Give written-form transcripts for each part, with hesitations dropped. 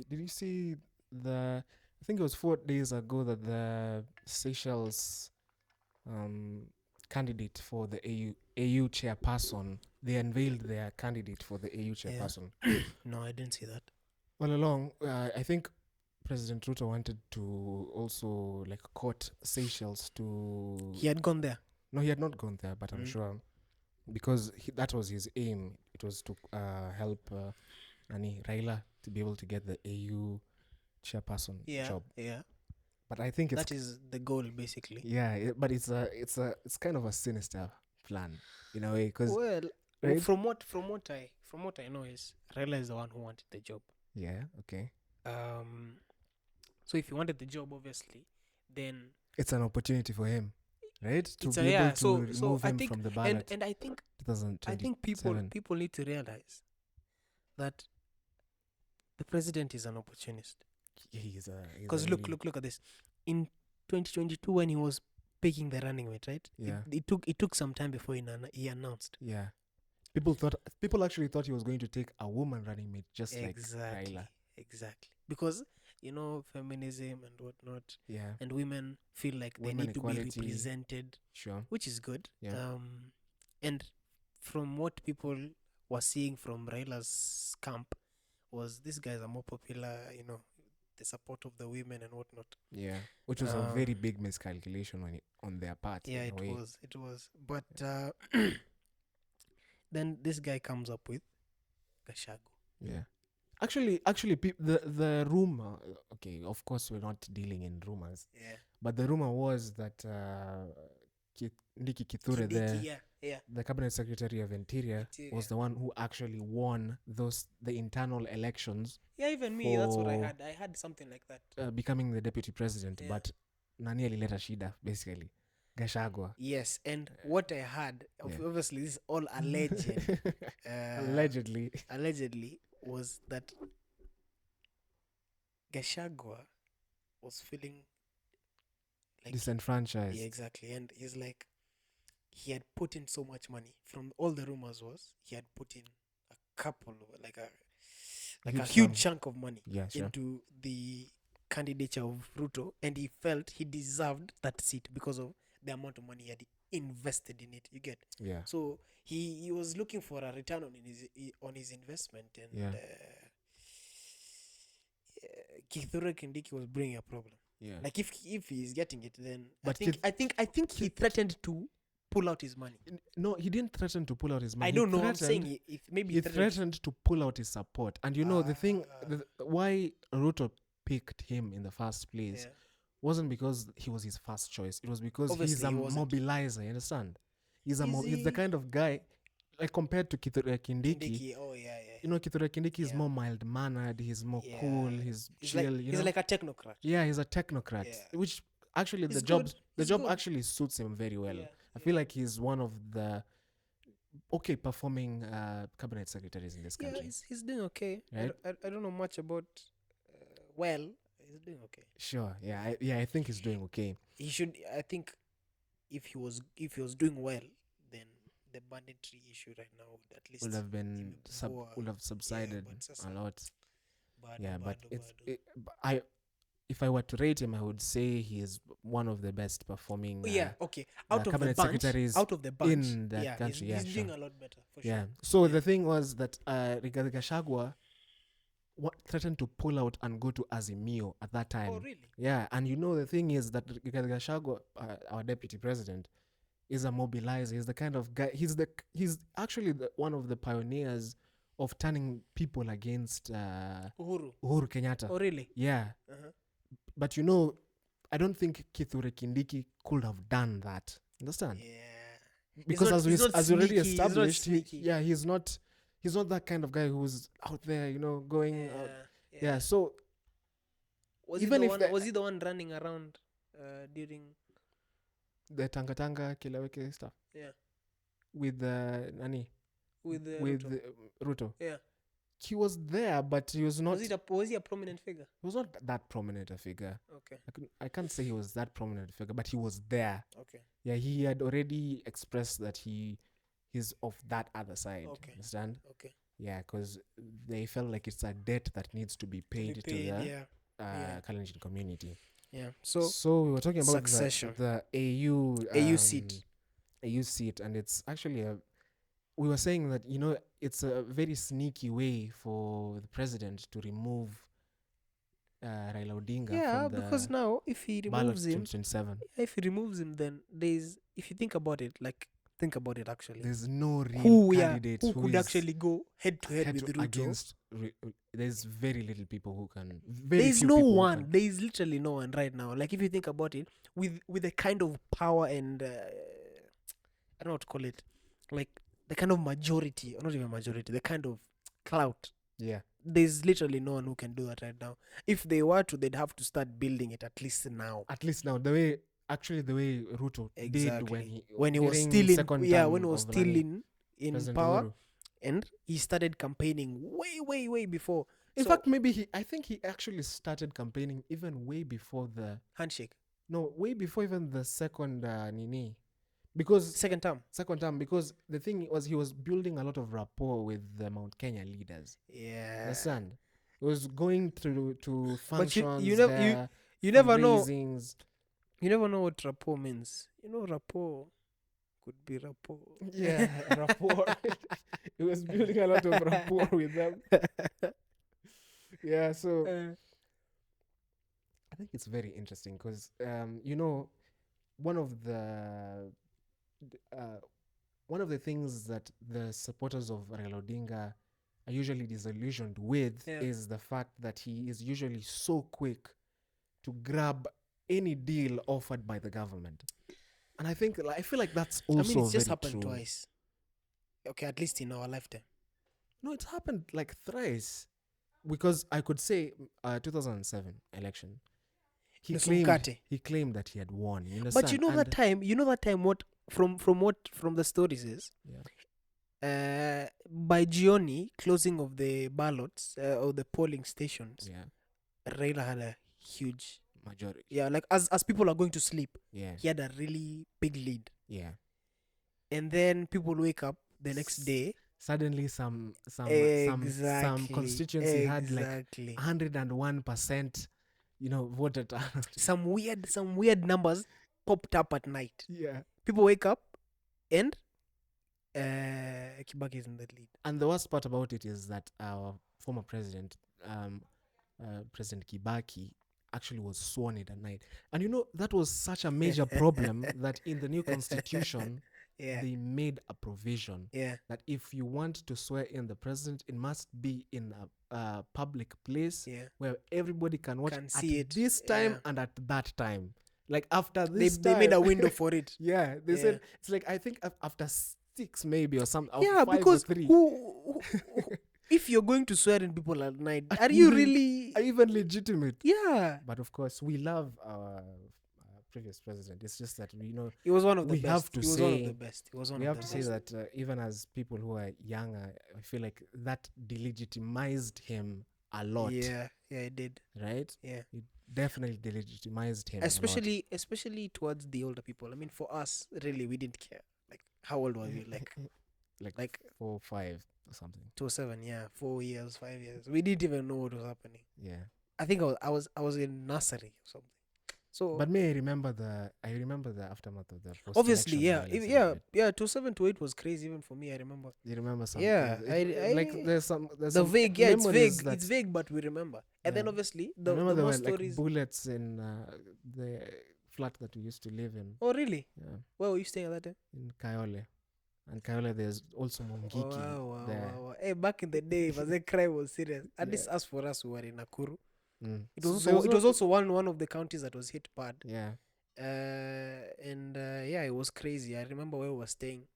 Did you see the? I think it was 4 days ago that the Seychelles candidate for the AU chairperson, they unveiled their candidate for the AU Yeah. chairperson. No, I didn't see that. All along, I think President Ruto wanted to also like court Seychelles to. He had gone there. No, he had not gone there, but I'm Mm. sure because that was his aim. It was to help Raila to be able to get the AU chairperson job. Yeah. But I think That is the goal, basically. but it's kind of a sinister plan in a way because Well, right? from what I know is Raila is the one who wanted the job. Yeah, okay. So if he wanted the job, obviously, then It's an opportunity for him, right? To it's be able to so remove I him think, from the ballot. and I think 2027. people need to realize that the president is an opportunist. He's Because look at this. In 2022, when he was picking the running mate, right? Yeah. It took some time before he announced. Yeah. People actually thought he was going to take a woman running mate, just like Raila. Exactly. Because feminism and whatnot. Yeah. And women feel like Women they need equality. to be represented. Sure. Which is good. Yeah. And from what people were seeing from Raila's camp was these guys are more popular, the support of the women and whatnot. Yeah, which was a very big miscalculation on their part. Yeah, it was. But then this guy comes up with Gachagua. Yeah. Actually, the rumor. Okay, of course we're not dealing in rumors. Yeah. But the rumor was that Ndiki Kithure, the cabinet secretary of Interior, was the one who actually won the internal elections. Yeah, even me, that's what I had. I had something like that. Becoming the deputy president, but nani alileta shida, basically. Gachagua. Yes, and what I had, obviously this is all alleged. Allegedly was that Gachagua was feeling like disenfranchised. Yeah, exactly. And he's like, he had put in so much money. From all the rumors was he had put in a couple, like a huge chunk of money into the candidature of Ruto, and he felt he deserved that seat because of the amount of money he had invested in it. You get? Yeah. So he was looking for a return on his investment, and Kithure Kindiki was bringing a problem. Yeah. Like if he's getting it, then but I think he threatened to pull out his money. No, he didn't threaten to pull out his money. I don't know. I'm saying if maybe he threatened to pull out his support. And the thing, why Ruto picked him in the first place wasn't because he was his first choice. It was because he's a mobilizer. You understand? He's the kind of guy, like compared to Kithure Kindiki. Oh yeah. Kithure Kindiki is more mild mannered. He's more cool. He's chill. He's like a technocrat. Yeah, he's a technocrat. Yeah. Which actually the job actually suits him very well. Yeah. I feel like he's one of the performing cabinet secretaries in this country. Yeah, he's doing okay. Right? I don't know much about he's doing okay. Sure. Yeah. I think he's doing okay. He should. I think if he was doing well, then the banditry issue right now would at least would have subsided a lot. If I were to rate him, I would say he is one of the best performing. Out of the bunch in that country. He's doing a lot better. For sure. So the thing was that Rigathi Gachagua threatened to pull out and go to Azimio at that time. Oh, really? Yeah, and the thing is that Rigathi Gachagua, our deputy president, is a mobilizer. He's the kind of guy. He's actually one of the pioneers of turning people against Uhuru Kenyatta. Oh, really? Yeah. Uh-huh. But I don't think Kithure Kindiki could have done that. Understand? Yeah. Because as we already established, he's not that kind of guy who's out there, going out. Yeah. So was he the one running around during the Tanga Kilaweke stuff? Yeah. With Nani? With Ruto. Yeah. He was there, but he was not. Was he a prominent figure? He was not that prominent a figure. Okay. I can't say he was that prominent a figure, but he was there. Okay. Yeah, he had already expressed that he's of that other side. Okay. Understand? Okay. Yeah, because they felt like it's a debt that needs to be paid to the Kalenjin community. Yeah. So we were talking about succession. the AU AU seat. AU seat, and it's actually we were saying that, you know, it's a very sneaky way for the president to remove Raila Odinga from the because now if he removes him, 2027. if he removes him, then if you think about it, actually, there's no real candidate who could actually go head to head with Ruto against. There's very little people who can. There's no one. There is literally no one right now. Like if you think about it, with the kind of power and I don't know what to call it, like the kind of majority, or not even majority, the kind of clout. Yeah. There's literally no one who can do that right now. If they were to, they'd have to start building it at least now. The way Ruto did when he was still in power, and he started campaigning way before. In fact, I think he actually started campaigning even way before the handshake. No, way before even the second Nini. Because second term, because the thing was, he was building a lot of rapport with the Mount Kenya leaders. Yeah, understand? He was going to functions. But you never know. You never know what rapport means. You know, rapport could be rapport. Yeah, rapport. He was building a lot of rapport with them. Yeah, so I think it's very interesting because you know, one of the things that the supporters of Raila Odinga are usually disillusioned with is the fact that he is usually so quick to grab any deal offered by the government. And I feel like that's also it's just happened true. Twice. Okay, at least in our lifetime. No, it's happened like thrice. Because I could say 2007 election. He claimed that he had won. You but you know that time what from the stories is, by Gioni, closing of the ballots or the polling stations, Raila had a huge majority. Yeah, like as people are going to sleep, he had a really big lead. Yeah. And then people wake up the next day. Suddenly some constituency had like 101%, you know, voted out. Some weird numbers popped up at night. Yeah. People wake up and Kibaki is in the lead. And the worst part about it is that our former president, President Kibaki, actually was sworn in at night. And you know, that was such a major problem that in the new constitution, they made a provision that if you want to swear in the president, it must be in a public place where everybody can watch at this time and at that time. Like after this they made a window for it. Yeah, they said it's like, I think after 6 maybe or something. Yeah, because 3. If you're going to swear in people at night, are you even legitimate? Yeah. But of course, we love our previous president. It's just that he was one of the best. We have to say that even as people who are younger, I feel like that delegitimized him a lot. Yeah, it did. Right? Yeah, it definitely delegitimized him. Especially towards the older people. I mean, for us, really, we didn't care. Like, how old were we? Like 4, 5 or something. 2-7, 4 years, 5 years. We didn't even know what was happening. Yeah, I think I was in nursery or something. So, but I remember the aftermath of that. Obviously, 2-7 to 8 was crazy even for me. I remember. You remember something? Yeah, there's some vague. Yeah, it's vague. It's vague, but we remember. And then obviously the there were stories. Like bullets in the flat that we used to live in. Oh really? Yeah. Where were you staying at that time? In Kayole. And Kayole, there's also Mungiki. Wow. Hey, back in the day, the crime was serious. At least as for us, we were in Nakuru. It was also one of the counties that was hit bad. Yeah. And it was crazy. I remember where we were staying.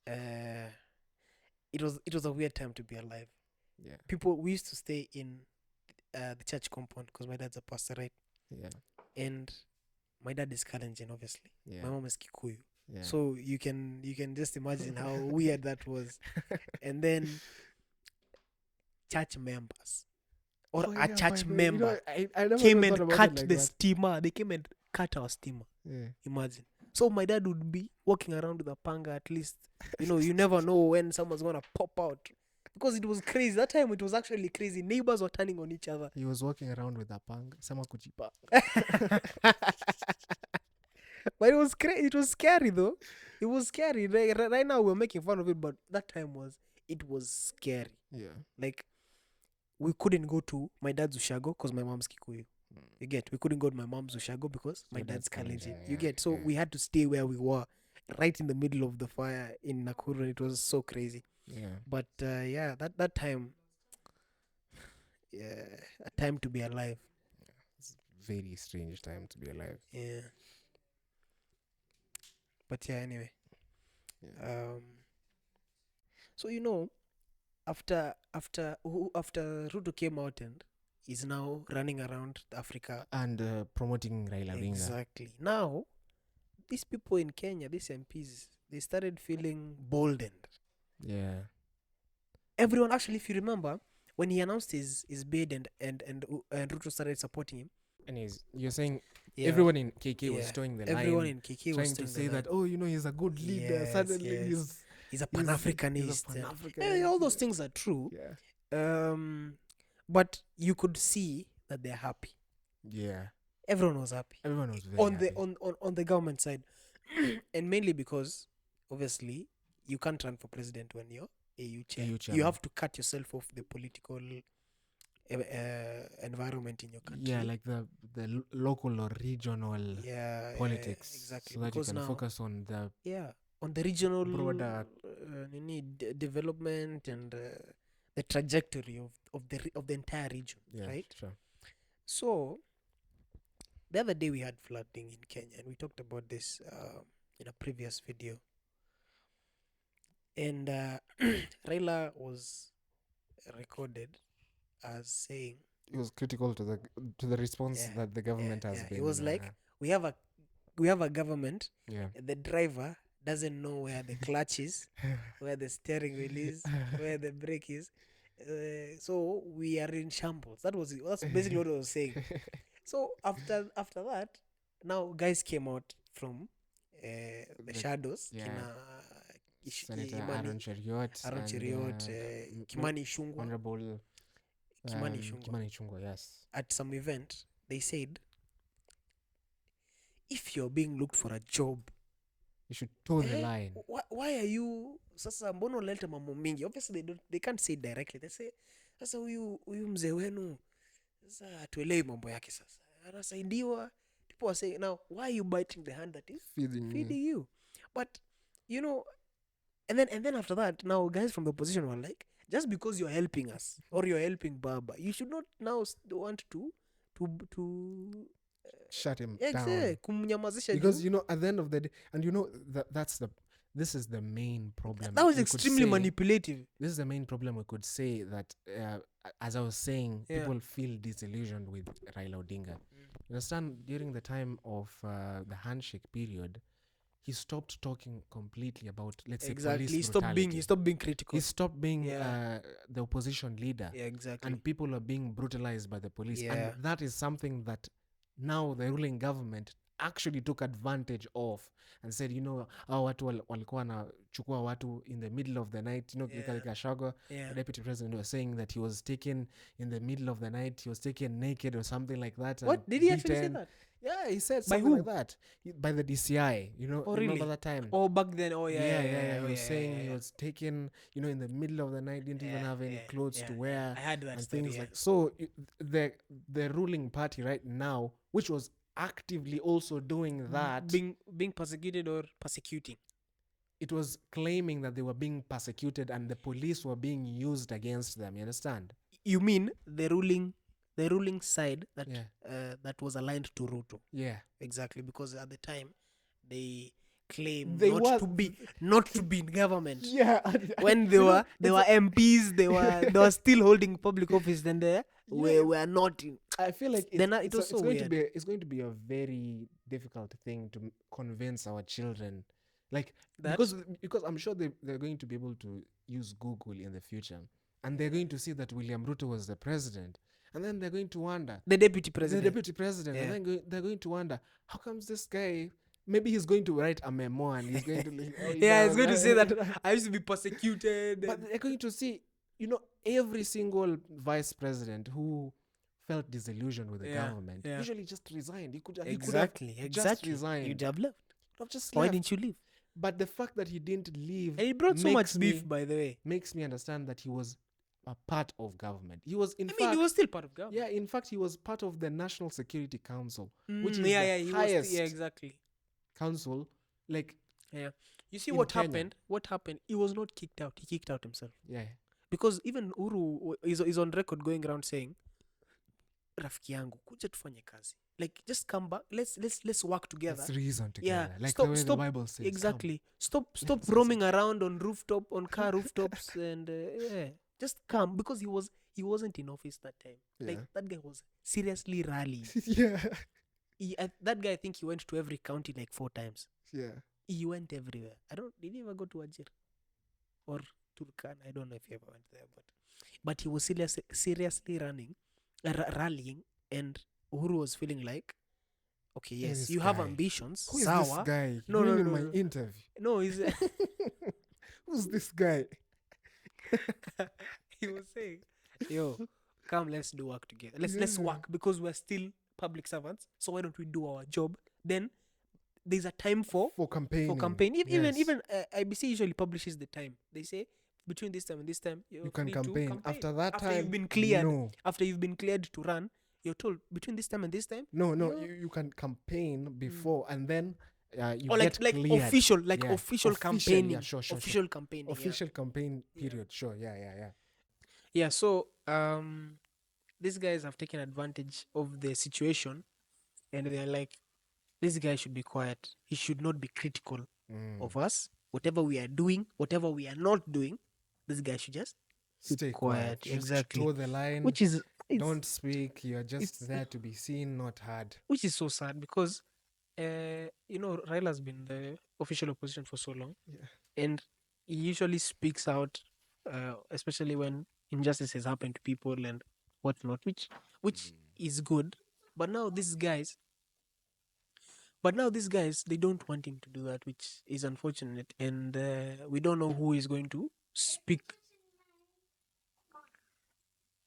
It was a weird time to be alive. Yeah. We used to stay in the church compound because my dad's a pastor, right? Yeah. And my dad is Kalenjin, obviously. Yeah. My mom is Kikuyu. Yeah. So you can just imagine how weird that was. And then church members or a church member came and cut the steamer. They came and cut our steamer. Yeah. Imagine. So my dad would be walking around with a panga at least. You never know when someone's going to pop out. because it was crazy. That time it was actually crazy. Neighbors were turning on each other. He was walking around with a pang. Sama kujipa. But it was crazy. It was scary though. It was scary. Right now we're making fun of it, but that time it was scary. Yeah. Like we couldn't go to my dad's Ushago because my mom's Kikuyu. You get? We couldn't go to my mom's Ushago because my dad's Kalenjin. You get? So we had to stay where we were, right in the middle of the fire in Nakuru. It was so crazy. Yeah. But that time, a time to be alive. It's a very strange time to be alive. Yeah. But yeah, anyway. Yeah. So after Ruto came out and is now running around Africa and promoting Raila Odinga. Exactly. Now, these people in Kenya, these MPs, they started feeling boldened. Yeah. Everyone, actually, if you remember, when he announced his bid and Ruto started supporting him. And you're saying everyone in KK was towing the line. Everyone in KK was trying to say that, he's a good leader. Yes, Suddenly he's a Pan-Africanist. Pan-Africanist. All those things are true. Yeah. But you could see that they're happy. Yeah. Everyone was happy. Everyone was very happy. On the government side. And mainly because, obviously, you can't run for president when you're AU chair. You have to cut yourself off the political environment in your country. Yeah, like the local or regional politics. Exactly. So that because you can now, focus on the regional broader development and the trajectory of the entire region, right? Sure. So the other day we had flooding in Kenya, and we talked about this in a previous video. And Raila was recorded as saying it was critical to the response that the government has been. It was like we have a government. Yeah. The driver doesn't know where the clutch is, where the steering wheel is, where the brake is. So we are in shambles. That's basically what I was saying. So after that, now guys came out from the shadows. Yeah. Senator Aaron Cheriot, Kimani Ichung'wah. Honorable Kimani Ichung'wah, yes. At some event, they said, if you're being looked for a job, you should toe the line. Why are you sasa mbono leta mambo mingi? Obviously they can't say it directly. They say sasa huyu mzee wenu sasa atuelewi mambo yake sasa. Anasaidiwa. People are saying, now why are you biting the hand that is feeding you? But and then after that, now guys from the opposition were like, just because you're helping us or you're helping Baba, you should not now want to shut him down. Because at the end of the day, and this is the main problem. That was extremely manipulative. This is the main problem. We could say that, as I was saying, people feel disillusioned with Raila Odinga. You understand, during the time of the handshake period, he stopped talking completely about, let's say, police brutality. He stopped being critical. He stopped being the opposition leader. Yeah, exactly. And people are being brutalized by the police. Yeah. And that is something that now the ruling government actually took advantage of and said, hao watu walikuwa wanachukua watu in the middle of the night. Gachagua, the deputy president, was saying that he was taken in the middle of the night. He was taken naked or something like that. What? Did he actually say that? Yeah, he said something like that. By the DCI, Oh, really? Remember that time? Oh, back then. Oh, yeah. He was saying he was taken, in the middle of the night, didn't even have any clothes to wear. I had that and story, things like. So the ruling party right now, which was actively also doing that, being persecuted or persecuting, it was claiming that they were being persecuted and the police were being used against them. You understand? You mean the ruling side that that was aligned to Ruto? Yeah, exactly. Because at the time they claimed not to be in government. Yeah, when they were MPs, they were still holding public office. Then they were not in. I feel like it's going to be a very difficult thing to convince our children, like that? because I'm sure they're going to be able to use Google in the future, and they're going to see that William Ruto was the president. And then they're going to wonder. The deputy president. Yeah. And then they're going to wonder, how comes this guy, maybe he's going to write a memoir and he's going to... he's going to say that I used to be persecuted. But they're going to see, every single vice president who felt disillusioned with the government usually just resigned. He could have just resigned. You'd have left. Why didn't you leave? But the fact that he didn't leave, and he brought so much beef, by the way, makes me understand that he was a part of government. He was, in fact, he was still part of government. Yeah, in fact, he was part of the National Security Council, which is the highest council. Like, you see what happened? What happened? He was not kicked out. He kicked out himself. Yeah, because even Uhuru is on record going around saying, "Rafiki yangu, kuja tufanye kazi. Like, just come back. Let's work together. Let's reason together. Yeah, like stop, the way the Bible says. Exactly. Come. Stop roaming around on car rooftops, and just come, because he wasn't in office that time. Like, that guy was seriously rallying. That guy, I think he went to every county like 4 times. Yeah. He went everywhere. Did he ever go to Wajir or Turkana? I don't know if he ever went there, but he was seriously rallying, and Uhuru was feeling like, okay, yes, you have ambitions. Who is this guy? No, my interview. No, he's who's this guy? He was saying, "Yo, come, let's do work together. Let's work, because we're still public servants. So why don't we do our job? Then there's a time for campaign. Even IBC usually publishes the time. They say between this time and this time you can campaign. After that time, you've been cleared. No. After you've been cleared to run, you're told between this time and this time. No, you can campaign before, and then you get cleared. Official campaigning. Yeah, sure. Official campaigning. Official campaign period. Sure. Yeah. Yeah. So these guys have taken advantage of the situation, and they're like, this guy should be quiet. He should not be critical of us. Whatever we are doing, whatever we are not doing, this guy should just stay quiet. Exactly. Just toe the line. Which is, don't speak. You're just there to be seen, not heard. Which is so sad, because Raila has been the official opposition for so long, and he usually speaks out, especially when injustices happen to people and whatnot, which is good. But now these guys, they don't want him to do that, which is unfortunate. And we don't know who is going to speak.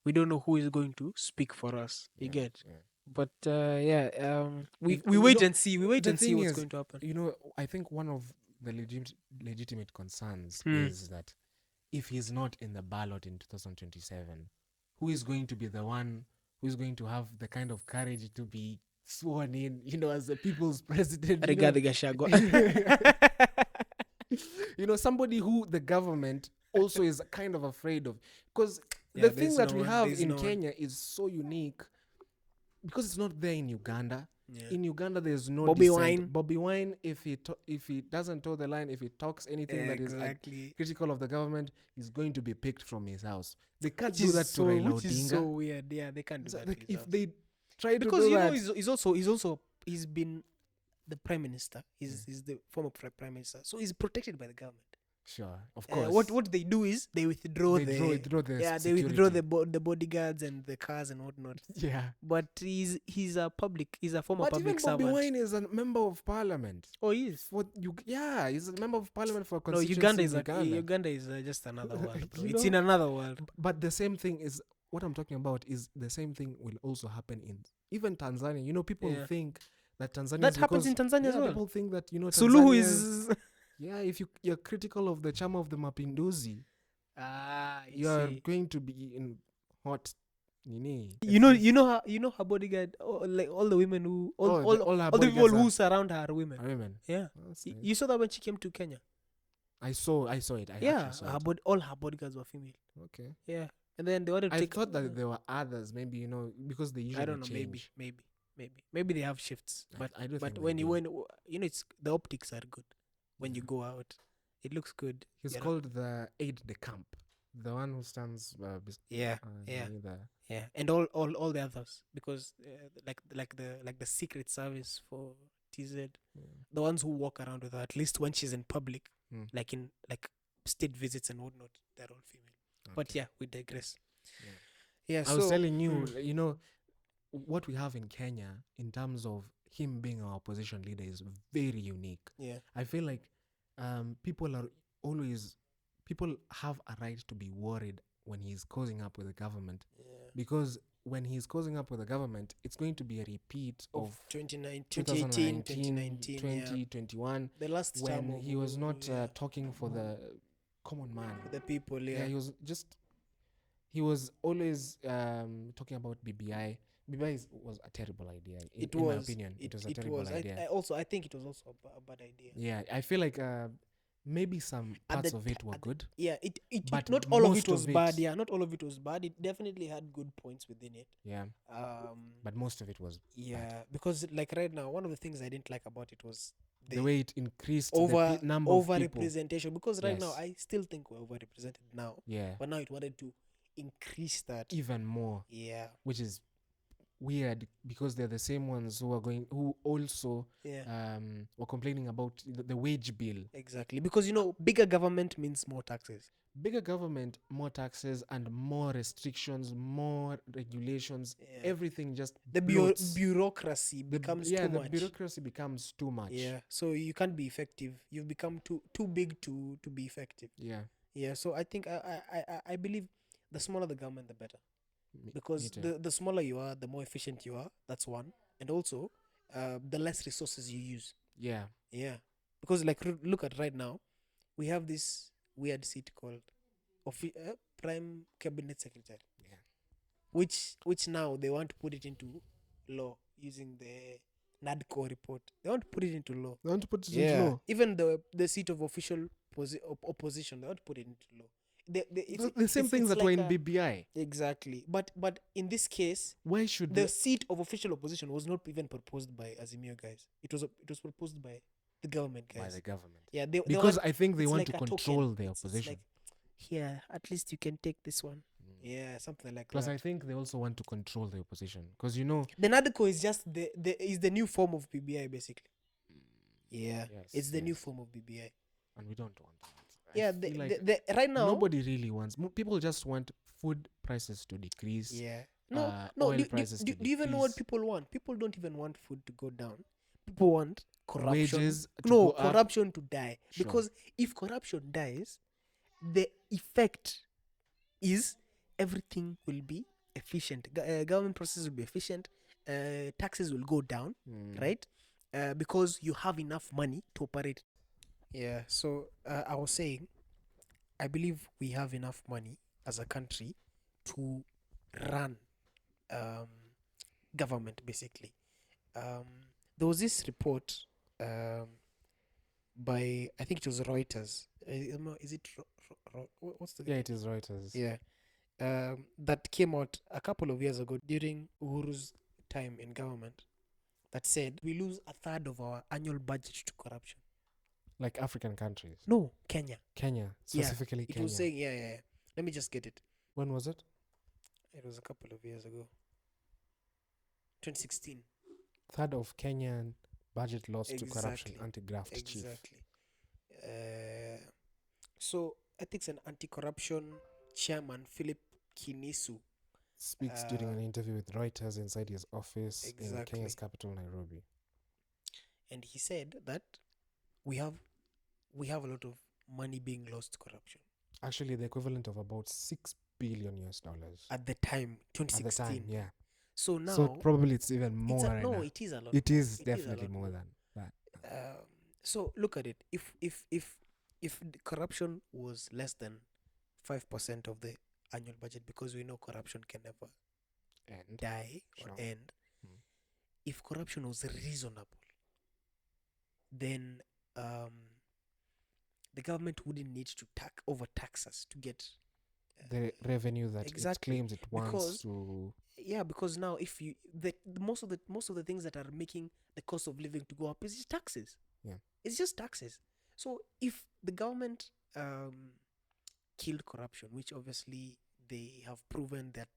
We don't know who is going to speak for us. You get? Yeah. But we wait and see. We wait and see what's going to happen. I think one of the legitimate concerns is that if he's not in the ballot in 2027, who is going to be the one who is going to have the kind of courage to be sworn in, as the people's president? Rigathi Gachagua. Somebody who the government also is kind of afraid of. Because the thing that we have in Kenya is so unique, because it's not there in Uganda. Yeah. In Uganda, there's no Bobby Wine. Bobby Wine, if he doesn't toe the line, if he talks anything that is critical of the government, he's going to be picked from his house. They can't do that to Raila Odinga. Which is so weird. Yeah, they can't do that. Like, if they try to do that, because he's been the prime minister. He's the former prime minister, so he's protected by the government. Sure, of course. What they do is they withdraw the bodyguards and the cars and whatnot. Yeah. But he's a former public servant. But even Bobby Wine is a member of parliament. Oh, he is? He's a member of parliament for constituency. No, Uganda is just another world, bro. It's in another world. But the same thing is, what I'm talking about is the same thing will also happen in even Tanzania. People think that Tanzania... That happens in Tanzania as well. People think that, Tanzania... Suluhu is... Yeah, if you're critical of the Chama of the Mapinduzi, you're going to be in hot. You know her bodyguard, like all the women who all the people who surround her are women. Yeah, you saw that when she came to Kenya. I saw it. All her bodyguards were female. Okay. Yeah, and then they wanted to I thought that there were others, maybe because they usually I don't know, change. maybe they have shifts, but when it's the optics are good. When you go out, it looks good. He's called the aide de camp, the one who stands. And all the others, because like the secret service for TZ, the ones who walk around with her, at least when she's in public, like in state visits and whatnot, they're all female. Okay. But yeah, we digress. Yeah, I was telling you, what we have in Kenya in terms of him being our opposition leader is very unique. Yeah, I feel like people have a right to be worried when he's causing up with the government, because when he's causing up with the government, it's going to be a repeat of 2018, 2021, the last when term he was not talking for the common man, for the people. He was always talking about BBI. BBI was a terrible idea. In my opinion, it was a terrible idea. I think it was also a bad idea. Yeah, I feel like maybe some parts of it were good. Yeah, but not all of it was bad. Yeah, not all of it was bad. It definitely had good points within it. Yeah. But most of it was bad. Because like right now, one of the things I didn't like about it was the way it increased the number of people. Representation. Because right now, I still think we're overrepresented now. Yeah. But now it wanted to increase that even more. Yeah. Which is weird, because they're the same ones who also were complaining about the wage bill. Exactly, because bigger government means more taxes. Bigger government, more taxes, and more restrictions, more regulations. Everything just the bureaucracy becomes too much. The bureaucracy becomes too much. Yeah, so you can't be effective. You've become too big to be effective. Yeah. So I think I believe the smaller the government, the better. Because the smaller you are, the more efficient you are. That's one. And also, the less resources you use. Yeah. Because like look at right now, we have this weird seat called Prime Cabinet Secretary. Yeah. Which now they want to put it into law using the NADCO report. They want to put it into law. They want to put it into law. Even the seat of official opposition, they want to put it into law. The same things that were in BBI. Exactly. But in this case, why should the seat of official opposition was not even proposed by Azimio guys. It was proposed by the government guys. By the government. Yeah, because I think they want to control the opposition. Here, at least you can take this one. Yeah, something like Plus, that. I think they also want to control the opposition, because the NADCO is just the new form of BBI basically. Yeah, it's the new form of BBI, and we don't want that. Yeah, right now nobody really wants. People just want food prices to decrease. Yeah. Oil prices to decrease. Do you even know what people want? People don't even want food to go down. People want corruption. Wages corruption to die. Sure. Because if corruption dies, the effect is everything will be efficient. Government processes will be efficient. Taxes will go down, right? Because you have enough money to operate. Yeah, so I was saying, I believe we have enough money as a country to run government, basically. There was this report by, I think it was Reuters. Is it? What's the? Yeah, it is Reuters. Yeah, that came out a couple of years ago during Uhuru's time in government. That said, we lose a third of our annual budget to corruption. Like African countries? No, Kenya. Specifically Kenya. It was saying, yeah. Let me just get it. When was it? It was a couple of years ago. 2016. Third of Kenyan budget lost to corruption, anti-graft chief. Exactly. So, ethics and anti-corruption chairman Philip Kinisu speaks during an interview with Reuters inside his office in Kenya's capital, Nairobi. And he said that we have a lot of money being lost to corruption. Actually, the equivalent of about $6 billion at the time, 2016. At the time, yeah. So now, so probably it's even more. It is a lot. It is definitely more than that. So look at it. If the corruption was less than 5% of the annual budget, because we know corruption can never die or end. If corruption was reasonable, then the government wouldn't need to overtax us to get the revenue that it claims it wants to. Yeah, because now if you most of the things that are making the cost of living to go up is just taxes. Yeah, it's just taxes. So if the government killed corruption, which obviously they have proven that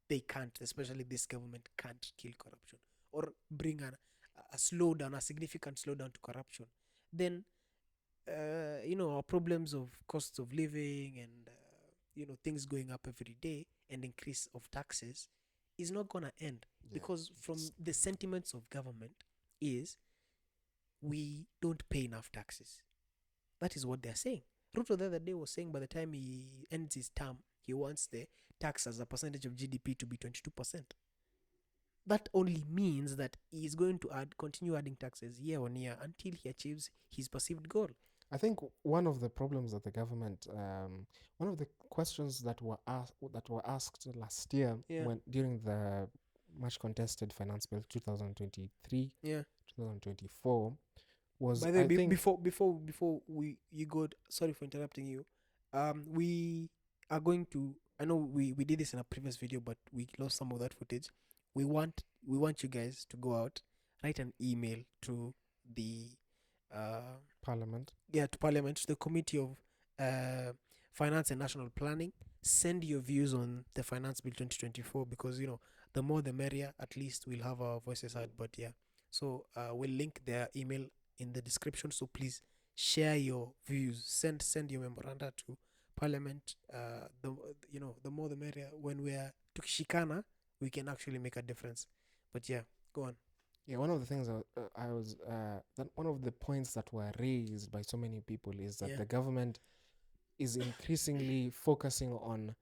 they can't, especially this government can't kill corruption or bring a slowdown, a significant slowdown to corruption, then our problems of costs of living and things going up every day and increase of taxes is not gonna end. Because from the sentiments of government is we don't pay enough taxes. That is what they're saying. Ruto the other day was saying by the time he ends his term, he wants the tax as a percentage of GDP to be 22%. That only means that he is going to continue adding taxes year on year until he achieves his perceived goal. I think one of the problems that the government, one of the questions that were asked last year when during the much contested finance bill 2023, 2024 was. By the way, before you go, sorry for interrupting you. We are going to. I know we did this in a previous video, but we lost some of that footage. We want you guys to go out, write an email to the Parliament. Yeah, to Parliament, to the Committee of Finance and National Planning. Send your views on the Finance Bill 2024 because the more the merrier. At least we'll have our voices heard. But yeah, so we'll link their email in the description. So please share your views. Send your memoranda to Parliament. The more the merrier. When we are tukishikana, we can actually make a difference. But yeah, go on. Yeah, one of the things that one of the points that were raised by so many people is that the government is increasingly focusing on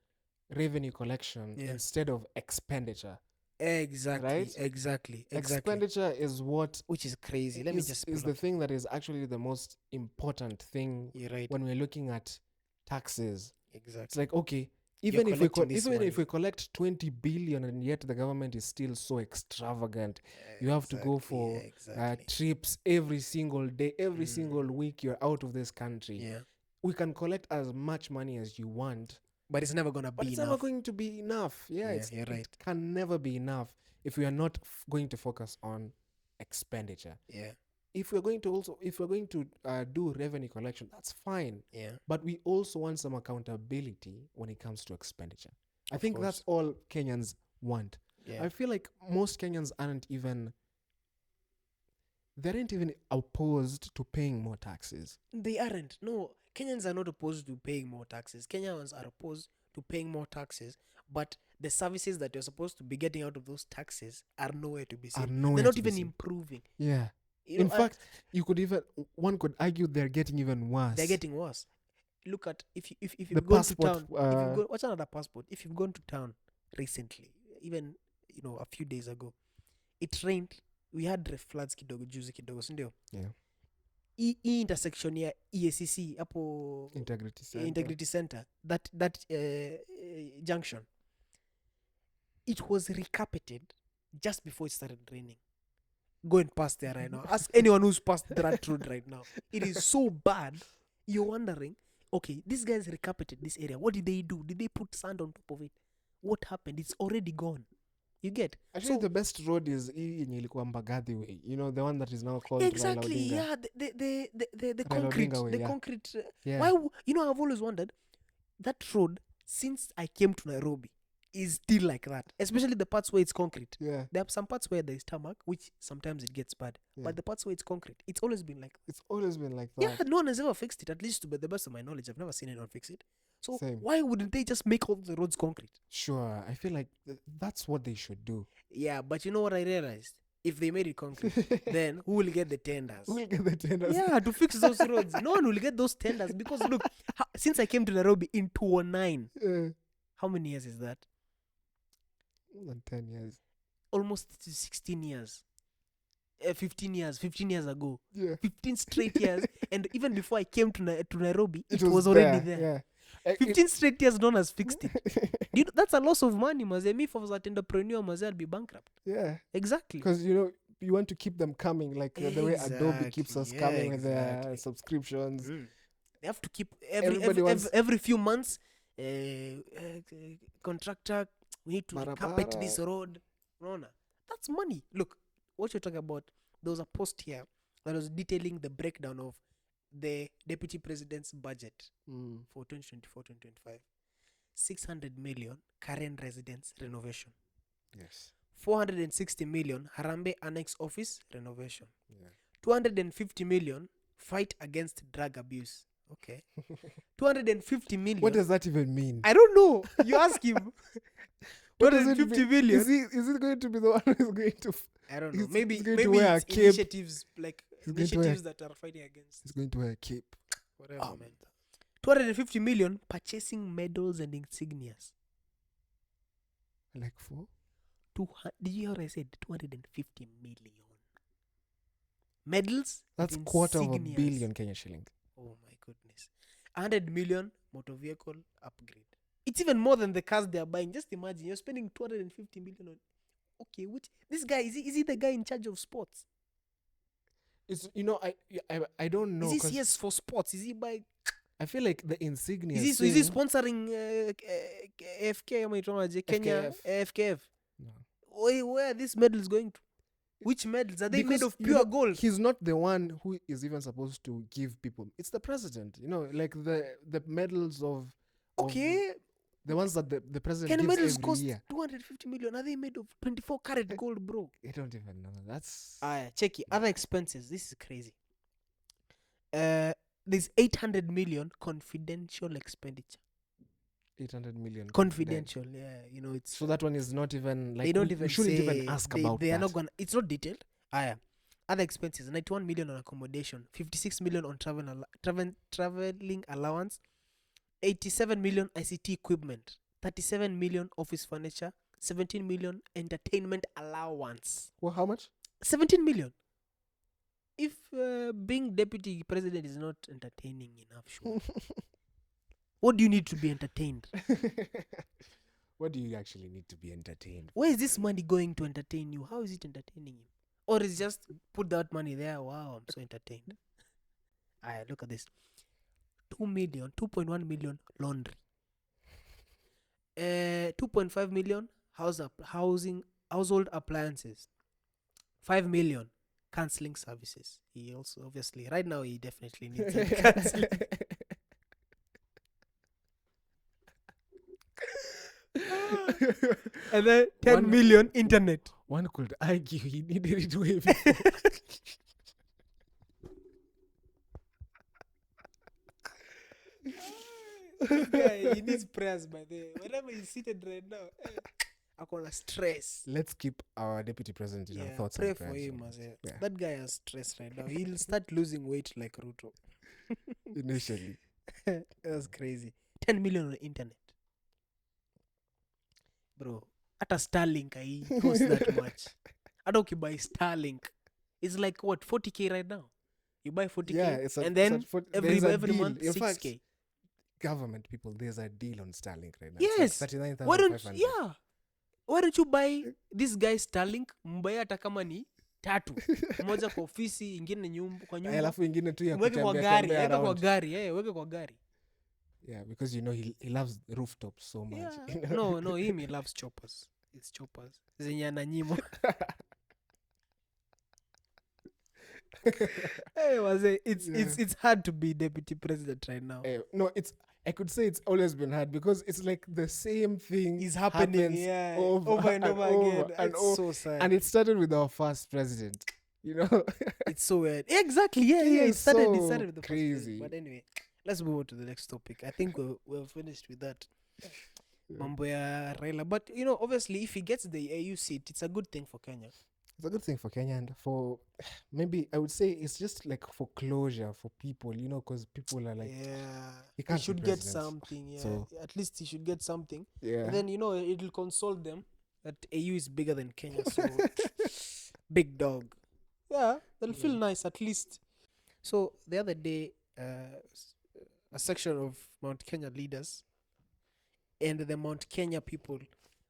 revenue collection instead of expenditure. Exactly. Right? Exactly. Expenditure is which is crazy. Is the thing that is actually the most important thing when we're looking at taxes. Exactly. It's like, okay, even if we collect 20 billion and yet the government is still so extravagant, you have to go for trips every single day, every single week you're out of this country. Yeah. We can collect as much money as you want, but it's never going to be enough. It's never going to be enough. It can never be enough if we are not going to focus on expenditure. Yeah. If we're going to do revenue collection, that's fine. Yeah. But we also want some accountability when it comes to expenditure. I think that's all Kenyans want. Yeah. I feel like most Kenyans aren't even opposed to paying more taxes. They aren't. No, Kenyans are not opposed to paying more taxes. Kenyans are opposed to paying more taxes, but the services that you're supposed to be getting out of those taxes are nowhere to be seen. They're not even improving. Yeah. In fact, one could argue they're getting even worse. They're getting worse. Look at if you've gone to town. What's another passport? If you've gone to town recently, even a few days ago, it rained. We had floods kidogo juzi kidogo, sindio? Yeah. Hii intersection ya EACC hapo Integrity Center, that junction, it was recarpeted just before it started raining. Go and pass there right now. Ask anyone who's passed that road right now. It is so bad. You're wondering, okay, these guys recarpeted this area. What did they do? Did they put sand on top of it? What happened? It's already gone. You get? Actually, the best road is ilikuwa Mbagathi way. The one that is now called exactly. Raila Odinga. Yeah, the concrete. Way, concrete. Yeah. Why? I've always wondered, that road, since I came to Nairobi, is still like that, especially the parts where it's concrete. Yeah. There are some parts where there is tarmac, which sometimes it gets bad. Yeah. But the parts where it's concrete, it's always been like that. It's always been like that. Yeah, no one has ever fixed it, at least to the best of my knowledge. I've never seen anyone fix it. So Same. Why wouldn't they just make all the roads concrete? Sure, I feel like that's what they should do. Yeah, but you know what I realized? If they made it concrete, then who will get the tenders? Who will get the tenders? Yeah, to fix those roads. No one will get those tenders because look, since I came to Nairobi in 2009, how many years is that? More than 10 years. Almost 16 years. 15 years ago. Yeah. 15 straight years. And even before I came to Nairobi, it was already there. Yeah. 15 straight years, no one has fixed it. That's a loss of money, Maze. Me, if I was an entrepreneur, Maze, I'd be bankrupt. Yeah. Exactly. Because, you want to keep them coming, like the way Adobe keeps us coming with their subscriptions. They have to keep every few months, contractor, we need to carpet this road. That's money. Look, what you're talking about, there was a post here that was detailing the breakdown of the deputy president's budget for 2024-2025. 600 million Karen residence renovation. Yes. 460 million Harambee Annex Office renovation. Yeah. 250 million fight against drug abuse. Okay. 250 million. What does that even mean? I don't know. You ask him. 250 million. Is it going to be the one who's going to... I don't know. Maybe to wear it's a cape. Initiatives that are fighting against. He's going to wear a cape. Whatever, man. 250 million purchasing medals and insignias. Like for? Did you hear what I said? 250 million. Medals. That's quarter of $1 billion Kenya shillings. Oh my goodness. 100 million motor vehicle upgrade. It's even more than the cars they are buying. Just imagine you're spending 250 million on. Okay, which this guy is he the guy in charge of sports? It's I don't know. Is he CS for sports? Is he buying? I feel like the insignia. Is he sponsoring FK? Kenya FKF? No. Where are these medals going to? Which medals? Are they made of pure gold? He's not the one who is even supposed to give people. It's the president. Like the medals of. Okay. The ones that the president gives medals every cost year. 250 million. Are they made of 24 karat gold, bro? I don't even know. That's... check it. Other expenses. This is crazy. There's 800 million confidential expenditure. 800 million confidential. Yeah, it's... So that one is not even like... They don't even shouldn't even ask about they that. Are not gonna... It's not detailed. Other expenses. 91 million on accommodation. 56 million on traveling allowance. 87 million ICT equipment, 37 million office furniture, 17 million entertainment allowance. Well, how much? 17 million. If being deputy president is not entertaining enough, sure. What do you need to be entertained? What do you actually need to be entertained? Where is this money going to entertain you? How is it entertaining you? Or is just put that money there? Wow, I'm so entertained. Look at this. 2.1 million laundry. 2.5 million household appliances. 5 million counseling services. He also obviously right now he definitely needs counseling. And then 10 million internet. One could argue he needed it way before. Guy, he needs prayers by the way. Whenever he's seated right now, I'm gonna stress. Let's keep our deputy president in our thoughts. Pray for him. That guy has stress right now. He'll start losing weight like Ruto. Initially. That's crazy. 10 million on internet. Bro, at a Starlink, I cost that much. I don't buy Starlink. It's like what, 40k right now? You buy 40k, and then every month 6k. Government people, there's a deal on Starlink right now. Yes. Like 39,500. Why don't you buy this guy Starlink? Mbaye hata kama ni 3. Moja kwa ofisi, ingine kwa nyumba. Alafu ingine tu ya kutembea weke kwa gari. Yeah, because he loves rooftops so much. Yeah. No, he loves choppers. It's choppers. Zenye ananyimo. It's hard to be deputy president right now. No, I could say it's always been hard because it's like the same thing is happening over and over again. It's so sad. And it started with our first president. It's so weird. Exactly. Yeah. It started with the first crazy. But anyway, let's move on to the next topic. I think we're finished with that. Mambo ya Raila. But obviously if he gets the AU seat, it's a good thing for Kenya. It's a good thing for Kenya, and for maybe I would say it's just like for closure for people, because people are like, he should get something. Yeah, so, at least he should get something. Yeah, and then it'll console them that AU is bigger than Kenya, so big dog. Yeah, they'll feel nice at least. So the other day, a section of Mount Kenya leaders and the Mount Kenya people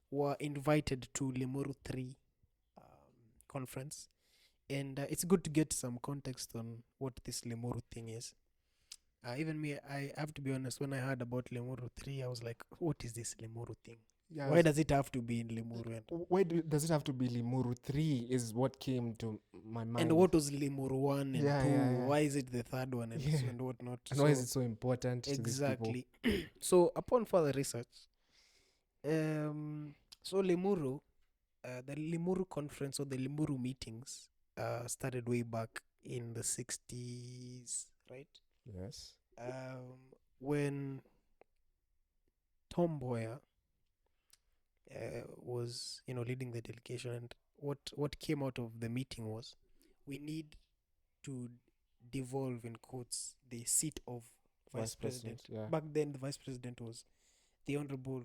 were invited to Limuru 3 conference, and it's good to get some context on what this Limuru thing is. Even me, I have to be honest, when I heard about Limuru 3, I was like, what is this Limuru thing? Yeah, why does it have to be in Limuru? Why does it have to be Limuru 3 is what came to my mind. And what was Limuru 1 and 2? Yeah. Why is it the third one and what not? And why is it so important exactly. To these people? So upon further research, so Limuru, the Limuru conference or the Limuru meetings started way back in the 60s, right? Yes. When Tom Mboya was, leading the delegation, and what came out of the meeting was, we need to devolve, in quotes, the seat of vice president. Yeah. Back then, the vice president was the Honorable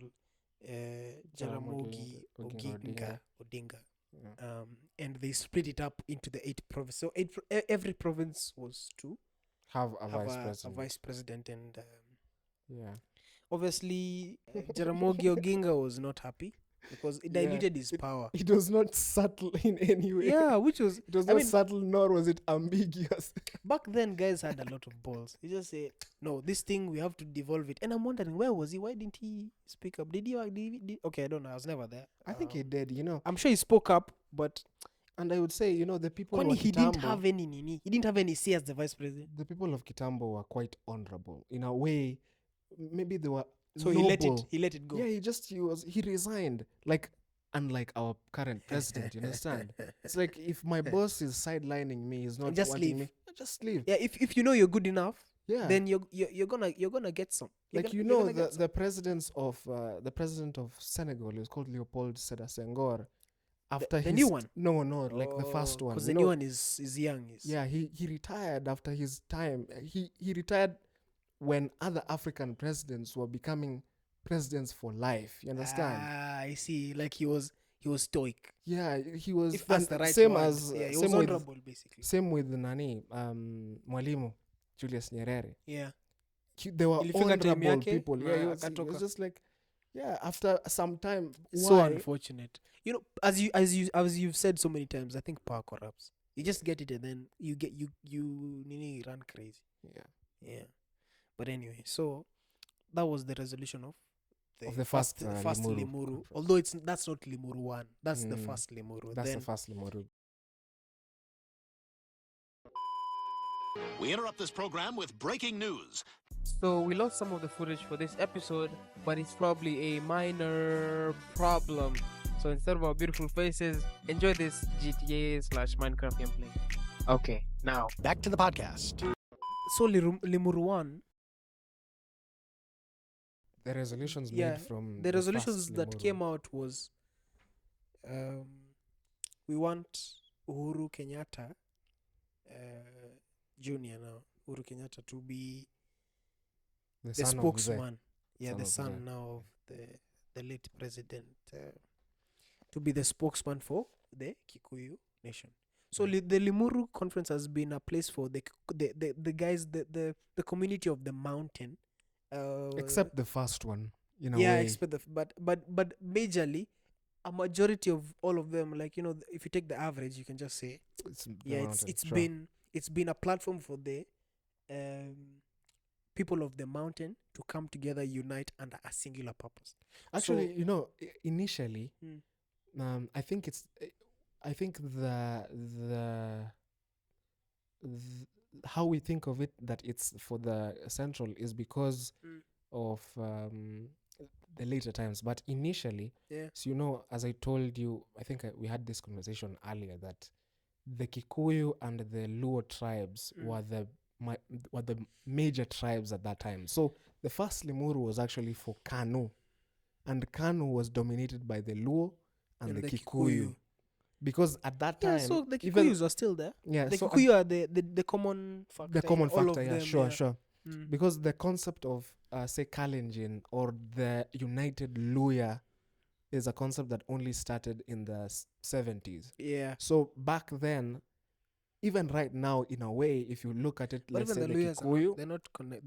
Jaramogi Odinga. Yeah. And they split it up into the 8 provinces. So every province was to have a vice president. And yeah, obviously, Jaramogi Oginga was not happy because it diluted his power. It was not subtle in any way. Yeah, it was not subtle, nor was it ambiguous. Back then, guys had a lot of balls. He just say, no, this thing, we have to devolve it. And I'm wondering, where was he? Why didn't he speak up? Did he? Okay, I don't know. I was never there. I think he did, I'm sure he spoke up, but... And I would say, the people of Kitambo... He didn't have any say as the vice president. The people of Kitambo were quite honorable. In a way, maybe they were So noble. he let it go. Yeah, he resigned. Like, unlike our current president, you understand? It's like, if my boss is sidelining me, he's not just wanting leave. me, just leave. Yeah, if you know you're good enough, yeah, then you're gonna get some. The president of Senegal is called Leopold Sedar Senghor. After the new one? No, like the first one. Because the new one is young. Yeah, he retired after his time. He retired when other African presidents were becoming presidents for life. You understand? I see. Like he was stoic. Yeah, he was. If that's the right same word. as he was honorable, basically. Same with Mwalimu Julius Nyerere. Yeah, they were honorable people. Yeah, he was just like, yeah. After some time, so unfortunate. As you've said so many times, I think power corrupts. You just get it, and then you run crazy. Yeah. But anyway, so that was the resolution of the first Limuru. Although that's not Limuru 1. That's the first Limuru. That's the first Limuru. We interrupt this program with breaking news. So we lost some of the footage for this episode, but it's probably a minor problem. So instead of our beautiful faces, enjoy this GTA/Minecraft gameplay. Okay, now back to the podcast. So Limuru 1. The resolutions made from the resolutions that came out was we want Uhuru Kenyatta Junior now, Uhuru Kenyatta, to be the spokesman. The son now of the late president, to be the spokesman for the Kikuyu nation. So the Limuru conference has been a place for the guys, the community of the mountain. Except the first one, except but majorly, a majority of all of them, like if you take the average, you can just say it's been a platform for the people of the mountain to come together, unite under a singular purpose. Actually, initially, I think the how we think of it, that it's for the central, is because of the later times. But initially, so as I told you, I think we had this conversation earlier, that the Kikuyu and the Luo tribes were the major tribes at that time. So the first Limuru was actually for Kanu, and Kanu was dominated by the Luo and the Kikuyu. Because at that time, so the Kikuyus are still there. Yeah, the Kikuyu are the common factor. The common factor, yeah, sure. Because the concept of say Kalenjin or the United Luya is a concept that only started in the 70s. Yeah. So back then, even right now, in a way, if you look at it, but let's say the Kikuyu, they're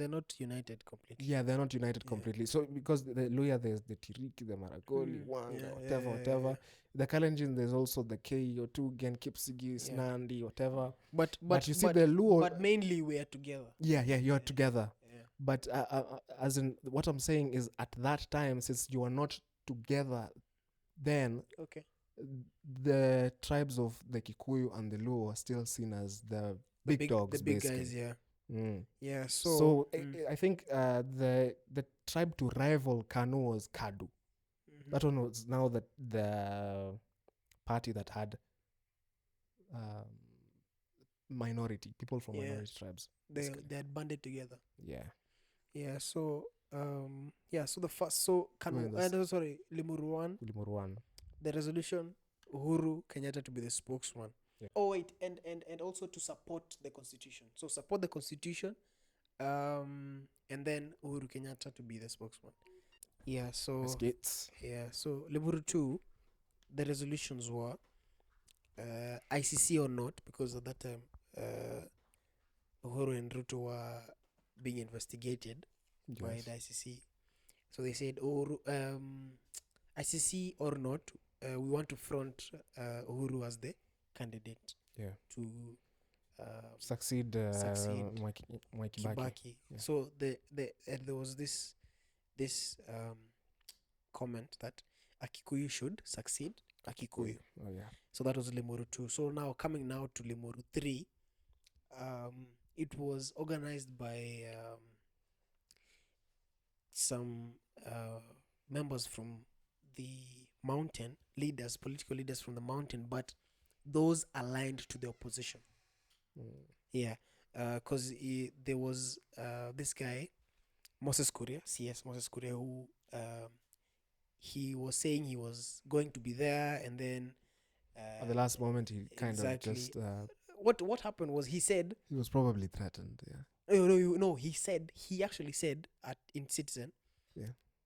not united completely. Yeah, they're not united completely. So because the Luya, there's the Tiriki, the Maragoli, Wanga, whatever. The Kalenjin, there's also the Keio, Tugen, Kipsigis, Nandi, whatever. But you see the Luo... But mainly we are together. Yeah, you're together. Yeah. But as in, what I'm saying is, at that time, since you are not together then, the tribes of the Kikuyu and the Luo are still seen as the big dogs, the big basically. Guys, yeah. Yeah, so I think the tribe to rival Kanu was Kadu. That one was now the party that had minority people from minority tribes. They had banded together. Yeah. So so the first Limuru 1. The resolution, Uhuru Kenyatta to be the spokesman. Yeah. Oh wait, and also to support the constitution. So support the constitution And then Uhuru Kenyatta to be the spokesman. Yeah, so Skates. yeah, so Limuru 2, the resolutions were ICC or not, because at that time Uhuru and Ruto were being investigated by the ICC. So they said, ICC or not, we want to front Uhuru as the candidate to succeed Mwai Kibaki. Yeah. So there was this comment that Akikuyu should succeed Akikuyu. Oh yeah. So that was Limuru 2. So now coming now to Limuru 3, it was organized by some members from the mountain, political leaders from the mountain, but those aligned to the opposition. Yeah, because there was this guy, Moses Kuria, who he was saying he was going to be there, and then at the last moment he kind of just what happened was he said he was probably threatened. No, he actually said in Citizen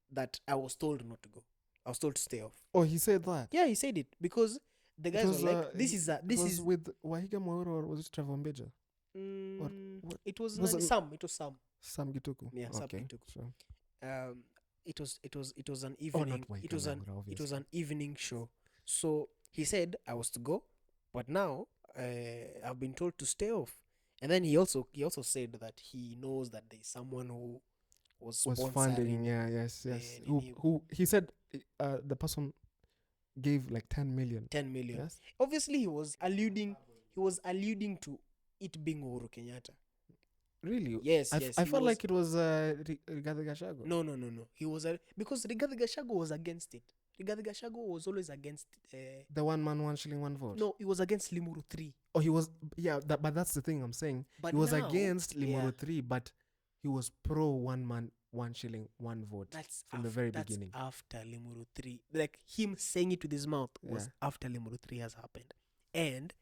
that I was told not to go. I was told to stay off. Oh, he said that? Yeah, he said it because the guys were like, this is with Wahiga Mwaura, or was it Trevor Mbeja? What? It was Sam. It was Sam. Sam Gituku. Yeah, Sam okay, Gituku. Sure. It was an evening. It was an evening show. So he said I was to go, but now I've been told to stay off. And then he also said that he knows that there's someone who was funding. Yes. Who he said the person gave like 10 million. 10 million. Yes. Obviously, he was alluding to it being Uhuru Kenyatta. Really? Yes. I felt like it was Rigathi Gachagua. No. He was because Rigathi Gachagua was against it. Rigathi Gachagua was always against the 1 man, 1 shilling, 1 vote. No, he was against Limuru 3. Oh, he was. Yeah, but that's the thing I'm saying. But he was against Limuru 3, but he was pro 1 man, 1 shilling, 1 vote. That's from the very beginning. After Limuru 3, like him saying it with his mouth was after Limuru 3 has happened, and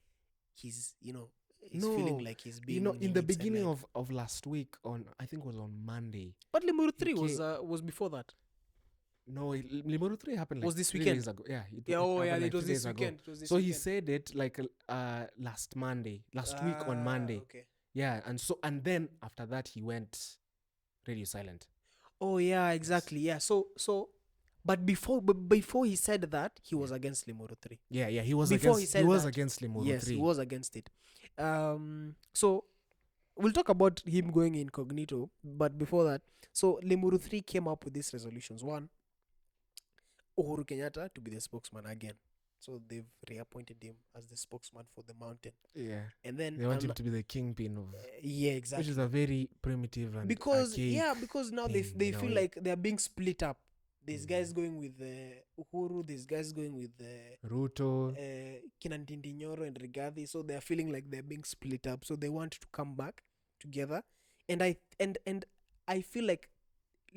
he's feeling like he's being in the beginning of last week I think it was on Monday. But Limuru 3 was before that. No, Limuru 3 happened like was this weekend. 3 days ago. Yeah. It was this weekend. He said it like last week on Monday. Okay. Yeah, and then after that he went radio silent. Oh yeah, exactly. Yeah. So but before he said that, he was against Limuru 3. Yeah, he was against Limuru 3. Yes, he was against it. So we'll talk about him going incognito, but before that, so Limuru 3 came up with these resolutions. 1, Uhuru Kenyatta to be the spokesman again. So they've reappointed him as the spokesman for the mountain. Yeah. And then they want him to be the kingpin of yeah, exactly. Which is a very primitive and because now they feel like they're being split up. There's guys going with Uhuru, there's guys going with Ruto, Kinantindi Nyoro and Rigathi. So they're feeling like they're being split up. So they want to come back together. And I feel like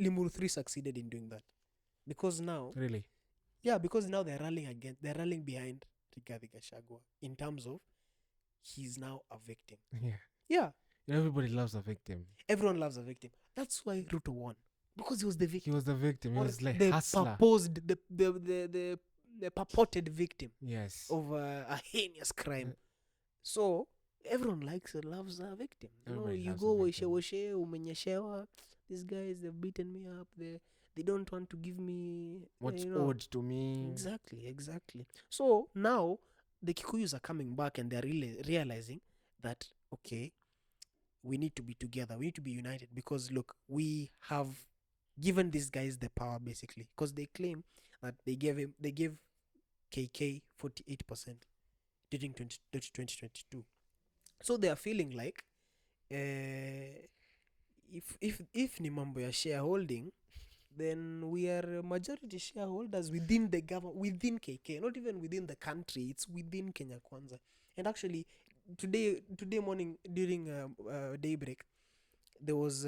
Limuru 3 succeeded in doing that. Because now really? Yeah, because now they're rallying behind Rigathi Gachagua in terms of he's now a victim. Yeah. Everybody loves a victim. Everyone loves a victim. That's why Ruto won. Because he was the victim. He was the victim. He was like the hustler. The purported victim. Yes. Of a heinous crime. So everyone loves a victim. You go washe umenyeshewa. These guys, they've beaten me up. They don't want to give me what's owed to me. Exactly. So now the Kikuyus are coming back and they're really realizing that okay, we need to be together. We need to be united because look, we have given these guys the power basically because they claim that they gave KK 48% during 2022. So they are feeling like if ni mambo ya shareholding, then we are majority shareholders within the government, within KK, not even within the country. It's within Kenya Kwanza. And actually, today morning during daybreak, there was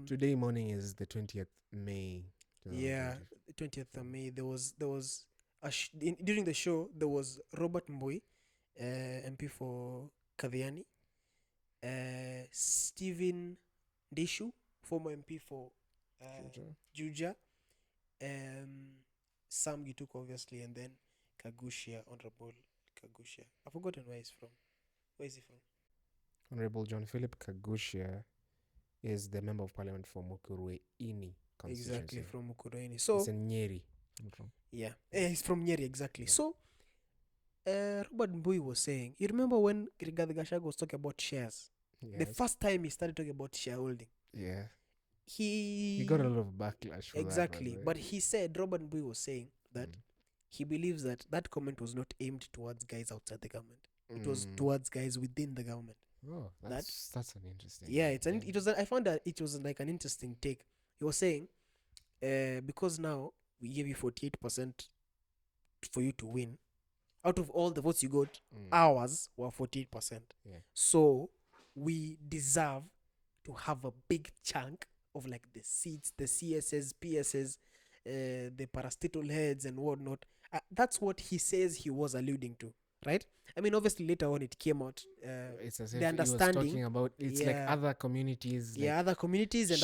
today morning is the 20th May. Yeah, 20th of May. There was during the show there was Robert Mbui, MP for Kadhiani, Stephen Ndishu, former MP for Juja, Sam Gituk, obviously, and then Kagushia, Honorable Kagushia. I've forgotten where he's from. Where is he from? Honorable John Philip Kagushia is the member of parliament for Mukurweini constituency. Exactly, from Mukurweini. So he's in Nyeri. Yeah, he's from Nyeri, exactly. Yeah. So Robert Mbui was saying, you remember when Rigathi Gachagua was talking about shares? Yes. The first time he started talking about shareholding. Yeah. He got a lot of backlash for exactly, that, but he said, Robert Mbui was saying that he believes that comment was not aimed towards guys outside the government. It was towards guys within the government. Oh, that's an interesting. Yeah, I found that it was like an interesting take. He was saying, because now we gave you 48% for you to win. Out of all the votes you got, ours were 48%. Yeah. So we deserve to have a big chunk of like the seats, the CSS, PSS, the parastatal heads and whatnot. That's what he says he was alluding to, right? I mean, obviously later on it came out. It's as the if understanding. He was talking about it's like other communities. Like other communities and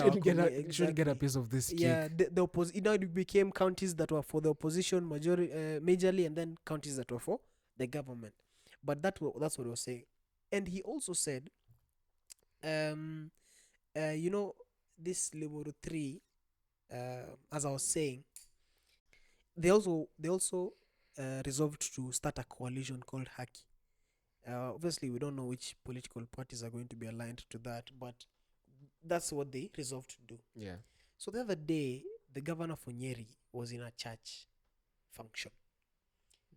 should get a piece of this cake. Yeah, it became counties that were for the opposition majorly, and then counties that were for the government. But that's what he was saying. And he also said, this Limuru 3, as I was saying, they also resolved to start a coalition called Haki. Obviously, we don't know which political parties are going to be aligned to that, but that's what they resolved to do. Yeah. So the other day, the governor for Nyeri was in a church function.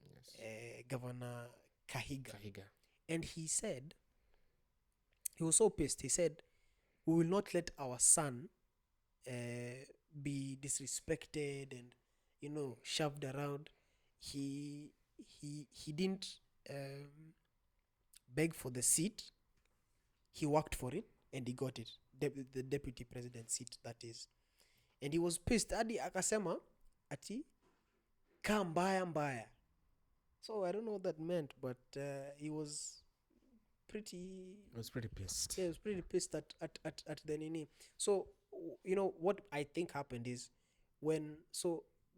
Yes. Governor Kahiga. And he said, he was so pissed. He said, we will not let our son be disrespected and, shoved around. He didn't beg for the seat. He worked for it and he got it. The deputy president seat, that is. And he was pissed. Adi akasema ati kaa mbaya. So I don't know what that meant, but he was pretty pissed. Yeah, he was pretty pissed at the nini. So what I think happened is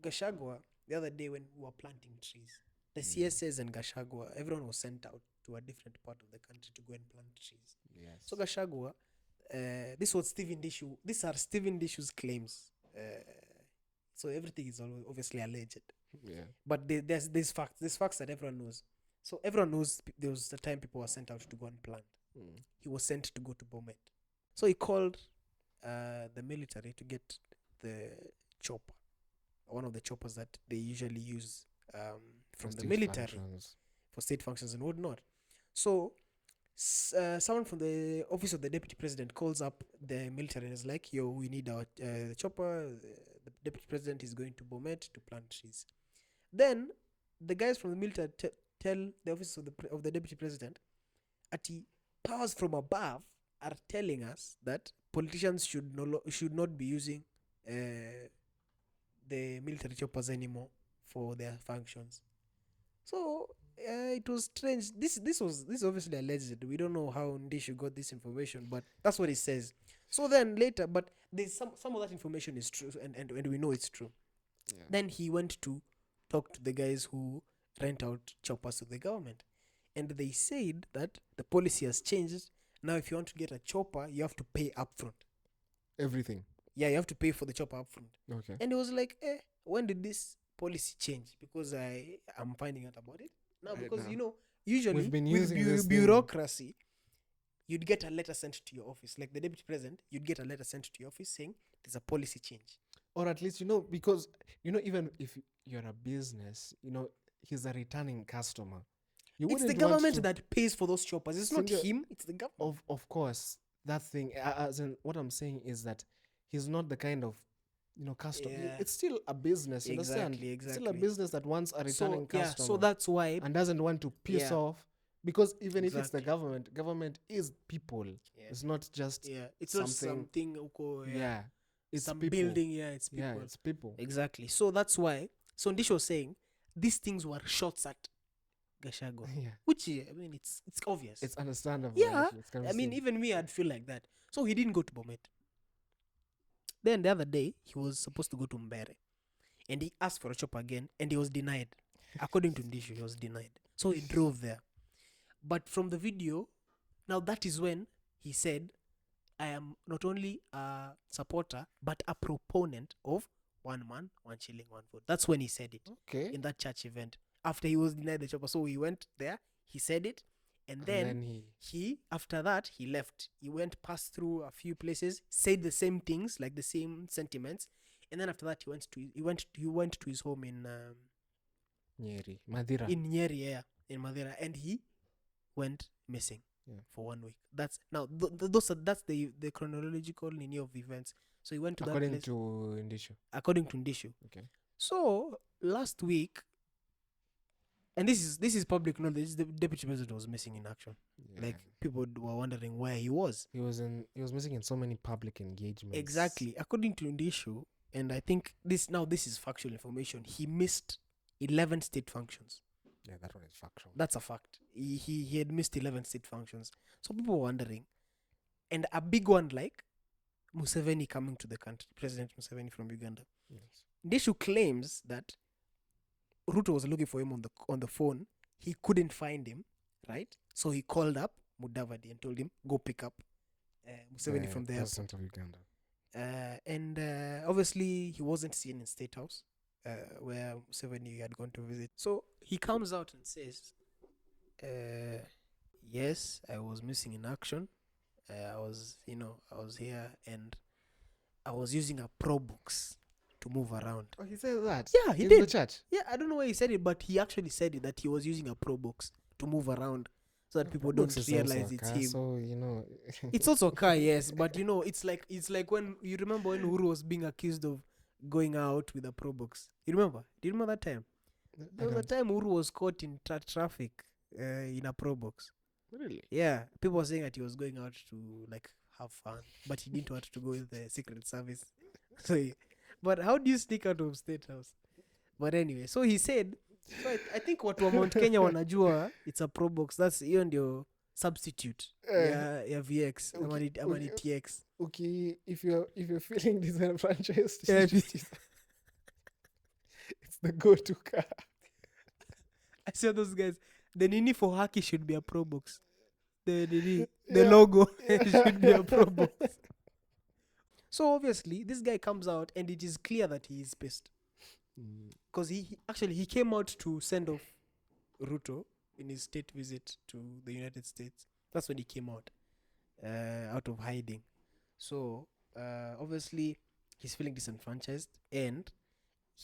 Gachagua, the other day when we were planting trees, the CSS and Gachagua, everyone was sent out to a different part of the country to go and plant trees. Yes. So Gachagua, this was Stephen Dishu. These are Stephen Dishu's claims. So everything is obviously alleged. Yeah. But there's facts that everyone knows. So everyone knows there was the time people were sent out to go and plant. He was sent to go to Bomet. So he called the military to get the chopper, one of the choppers that they usually use from the military for state functions and whatnot. So someone from the office of the deputy president calls up the military and is like, yo, we need our chopper. The deputy president is going to Bomet to plant trees. Then the guys from the military tell the office of the deputy president, ati powers from above are telling us that politicians should not be using the military choppers anymore for their functions. So it was strange. This is obviously alleged. We don't know how Ndishu got this information, but that's what he says. So then later, but there's some of that information is true, and we know it's true. Yeah. Then he went to talk to the guys who rent out choppers to the government, and they said that the policy has changed. Now, if you want to get a chopper, you have to pay upfront. Everything. Yeah, you have to pay for the chopper upfront. Okay. And it was like, when did this policy change? Because I'm finding out about it now. Because usually with bureaucracy, you'd get a letter sent to your office. Like the deputy president, you'd get a letter sent to your office saying there's a policy change. Or at least, because, even if you're a business, he's a returning customer. It's the government that pays for those choppers. It's not him, it's the government. Of course, that thing, as in what I'm saying is that he's not the kind of, customer. Yeah. It's still a business, you understand? Exactly. It's still a business that wants a returning customer. So that's why. And doesn't want to piss off. Because even if it's the government is people. Yeah. It's not just it's something. Not something. Yeah. It's some people. Building, it's people. Yeah, it's people. Exactly. So that's why. So Ndishu was saying these things were shots at Gachagua. Yeah. Which, it's obvious. It's understandable. Yeah. I mean, even me, I'd feel like that. So he didn't go to Bomet. Then the other day, he was supposed to go to Mbere. And he asked for a chop again, and he was denied. According to Ndishu, he was denied. So he drove there. But from the video, now that is when he said, I am not only a supporter, but a proponent of 1 man, 1 shilling, 1 vote. That's when he said it. Okay. In that church event. After he was denied the chopper. So he went there, he said it, and then he after that, he left. He went past through a few places, said the same things, like the same sentiments. And then after that, he went to his home in Nyeri, Madira. In Nyeri, yeah, in Madira, and he went missing for 1 week. That's now that's the chronological linear of events. So he went to according that place, according to Ndishu. Okay. So last week, and this is public knowledge, the deputy president was missing in action. Yeah. Like people were wondering where he was. He was missing in so many public engagements. Exactly, according to Ndishu. And I think this is factual information. He missed 11 state functions. Yeah, that one is factual. That's a fact. He had missed 11 state functions. So people were wondering. And a big one like Museveni coming to the country, President Museveni from Uganda. Yes. Ndishu claims that Ruto was looking for him on the phone. He couldn't find him, right? So he called up Mudavadi and told him, go pick up Museveni from the airport. President of Uganda. And obviously he wasn't seen in State House where Museveni had gone to visit. So he comes out and says, yes, I was missing in action. I was here and I was using a pro books to move around. Oh, he said that? Yeah, he in did. The church? Yeah, I don't know why he said it, but he actually said it, that he was using a pro books to move around. So that people don't realize it's him. So, it's also a car, yes. But, it's like when, you remember when Uhuru was being accused of going out with a pro box. You remember? Do you remember that time? There was a time Uhuru was caught in traffic in a pro box. Really? Yeah. People were saying that he was going out to, have fun. But he didn't want to go with the Secret Service. But how do you sneak out of State House? But anyway, so he said... So I think what Mount Kenya wanajua, it's a pro box. That's hiyo ndio substitute. Yeah, VX. Amani TX. Okay, if you're feeling disenfranchised, it's the go-to car. I saw those guys. The Nini for Haki should be a pro box. The logo should be a pro box. So obviously, this guy comes out and it is clear that he is pissed. Because he came out to send off Ruto in his state visit to the United States. That's when he came out of hiding. So obviously he's feeling disenfranchised, and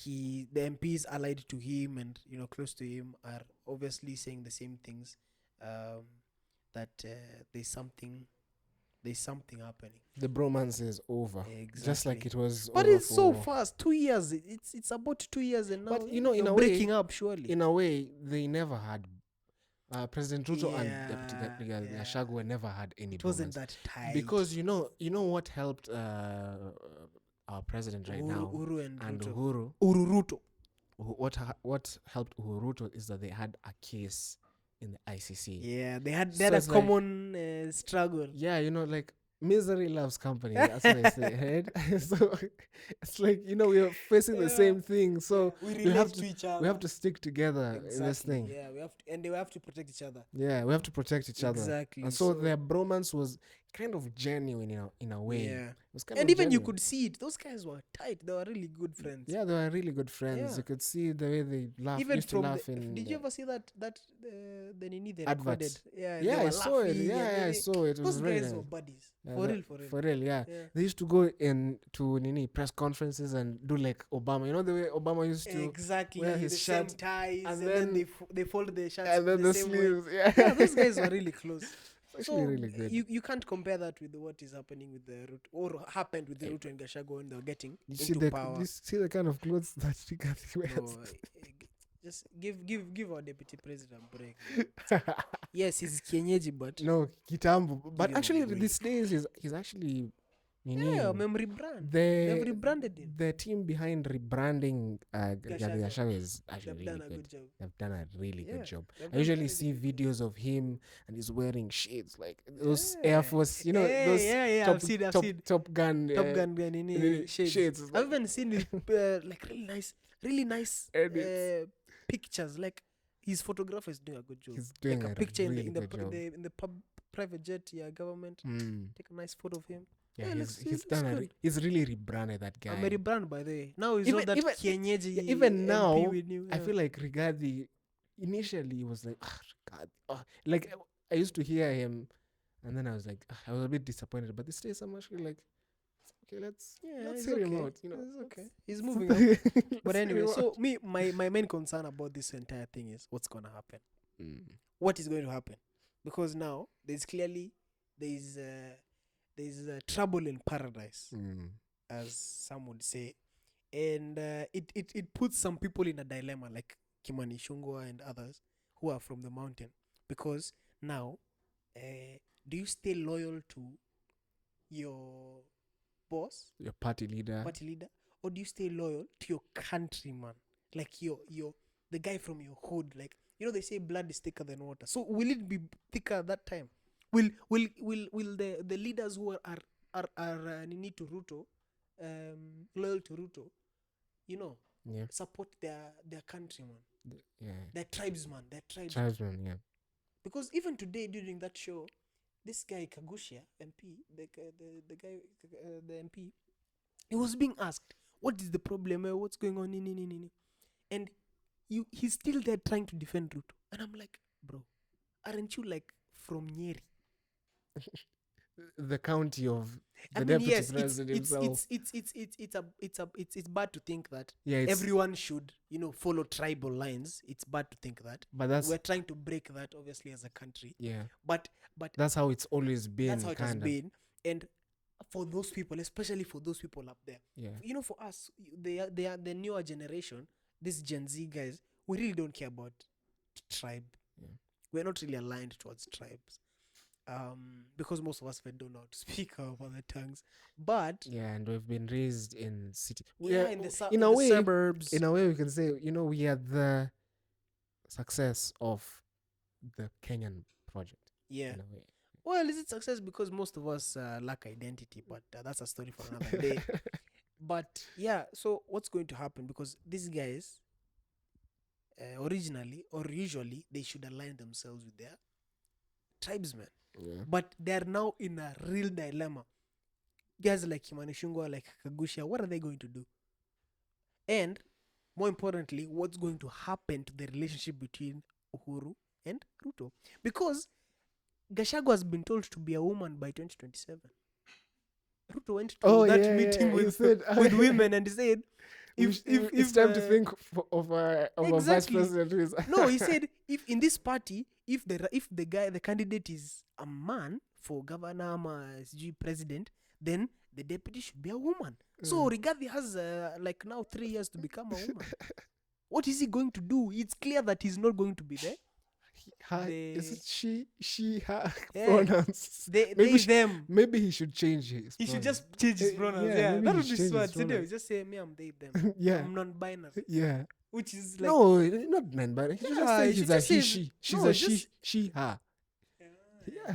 the MPs allied to him and close to him are obviously saying the same things, that there's something happening. The bromance is over. Exactly. Just like it was. But it's so fast. 2 years. It's about 2 years, and now. But in a way, breaking up. Surely. In a way, they never had. President Ruto and Deputy Gachagua never had any. It wasn't that tight. Because you know what helped our president right now Uhuru and Ruto. Uhuru Ruto. What helped Uhuru Ruto is that they had a case in the ICC. Yeah, they had a common struggle. Yeah, misery loves company. That's what I say, right? So it's like, we are facing the same thing. So we have to each other. We have to stick together in this thing. Yeah, we have to, and they have to protect each other. Yeah, we have to protect each other. Exactly. And so their bromance was kind of genuine in a way. Yeah. It was kind and of even genuine. you could see it. Those guys were tight. They were really good friends. Yeah, they were really good friends. Yeah. You could see the way they laughed. Even used to laugh did you ever see that the Nini they adverts? recorded? Yeah, I saw it. Yeah, I saw it. Those guys were buddies. For real. Yeah. They used to go to Nini press conferences and do like Obama. You know the way Obama used to wear his shirt, same ties, and then they fold the shirts and then the same sleeves. way. Yeah, those guys were really close. It's actually really good. You can't compare that with what is happening with the Ruto, or happened with the Ruto and Gachagua when they were getting into power. You see the kind of clothes that Rigathi wears. No, just give our deputy president a break. Yes, he's kienyeji, but no, kitambo. But actually, these days he's actually memory brand. They've rebranded him. The team behind rebranding Gachagua is actually They've really done a good job. They've done a really good job. They've I done usually really see good job. videos of him and he's wearing shades like those Air Force, you know, those I've seen Top Gun shades. It's I've even seen it, like really nice pictures. Like his photographer is doing a good job. He's doing like a picture really in the good job. in the private jet, government. Take a nice photo of him. Yeah, he's really rebranded that guy. I'm a rebrand by the way. Now he's not that kienyeji. Even now, MP we knew, I feel like Rigathi initially was like, like I used to hear him, and then I was like, I was a bit disappointed. But these days, I'm actually like, okay, let's hear him out. You know, it's okay. He's moving on. But anyway, so my main concern about this entire thing is what's gonna happen. What is going to happen? Because now there's trouble in paradise, as some would say, and it puts some people in a dilemma, like Kimani Ichung'wah and others who are from the mountain, because now, do you stay loyal to your boss, your party leader, or do you stay loyal to your countryman, like the guy from your hood? Like, they say blood is thicker than water. So will it be thicker at that time? Will the leaders who are need to Ruto, loyal to Ruto, support their countryman, their tribesman, Because even today during that show, this guy Kagushia MP, the guy the MP, he was being asked, what is the problem? What's going on? And he's still there trying to defend Ruto, and I'm like, bro, aren't you like from Nyeri? The county of the deputy president himself. It's bad to think that everyone should follow tribal lines. It's bad to think that, but we're trying to break that, obviously, as a country. But that's how it's always been. That's how it has been. And for those people, especially for those people up there, for us, they are the newer generation. These Gen Z guys, we really don't care about tribe. We're not really aligned towards tribes. Because most of us don't know how to speak our mother tongues, but and we've been raised in city. In the suburbs. In a way, we can say we are the success of the Kenyan project. In a way. Well, is it success because most of us lack identity? But that's a story for another day. But so what's going to happen? Because these guys, originally or usually, they should align themselves with their tribesmen. But they're now in a real dilemma. Guys like Kimani Ichung'wah, like Kagushia, what are they going to do? And more importantly, what's going to happen to the relationship between Uhuru and Ruto? Because Gachagua has been told to be a woman by 2027. Ruto went to that meeting with women and said, if it's time to think of a vice president. No, he said, if in this party, if the candidate is a man for governor as president, then the deputy should be a woman. So Rigathi has now 3 years to become a woman. What is he going to do? It's clear that he's not going to be there. Is it she, her pronouns? Them. Maybe he should change his He should just change his pronouns. That would be smart. Just say me, I'm they, them. I'm non-binary. Which is like... No, not non-binary. He should just say he's a he, she. She's a she, her.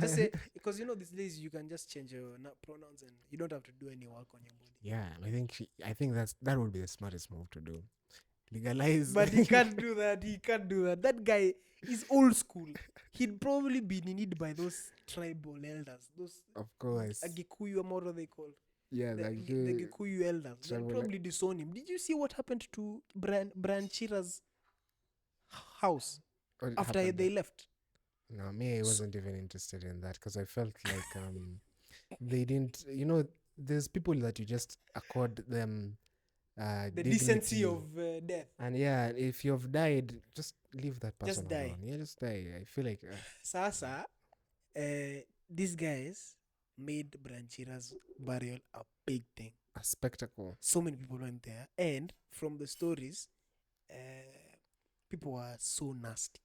Just say, because these days you can just change your pronouns and you don't have to do any work on your body. I think that would be the smartest move to do. Legalize. But he can't do that. That guy is old school. He'd probably be needed by those tribal elders. Those, of course. Agikuyu, what are they called? Yeah, the Gikuyu elders. They'll probably disown him. Did you see what happened to Branchira's house after they left? No, I wasn't even interested in that because I felt like they didn't. There's people that you just accord them the decency of death. And if you've died, just leave that person just die. alone. Just die. I feel like Sasa, these guys made Branchira's burial a big thing, a spectacle. So many people went there, and from the stories, people were so nasty.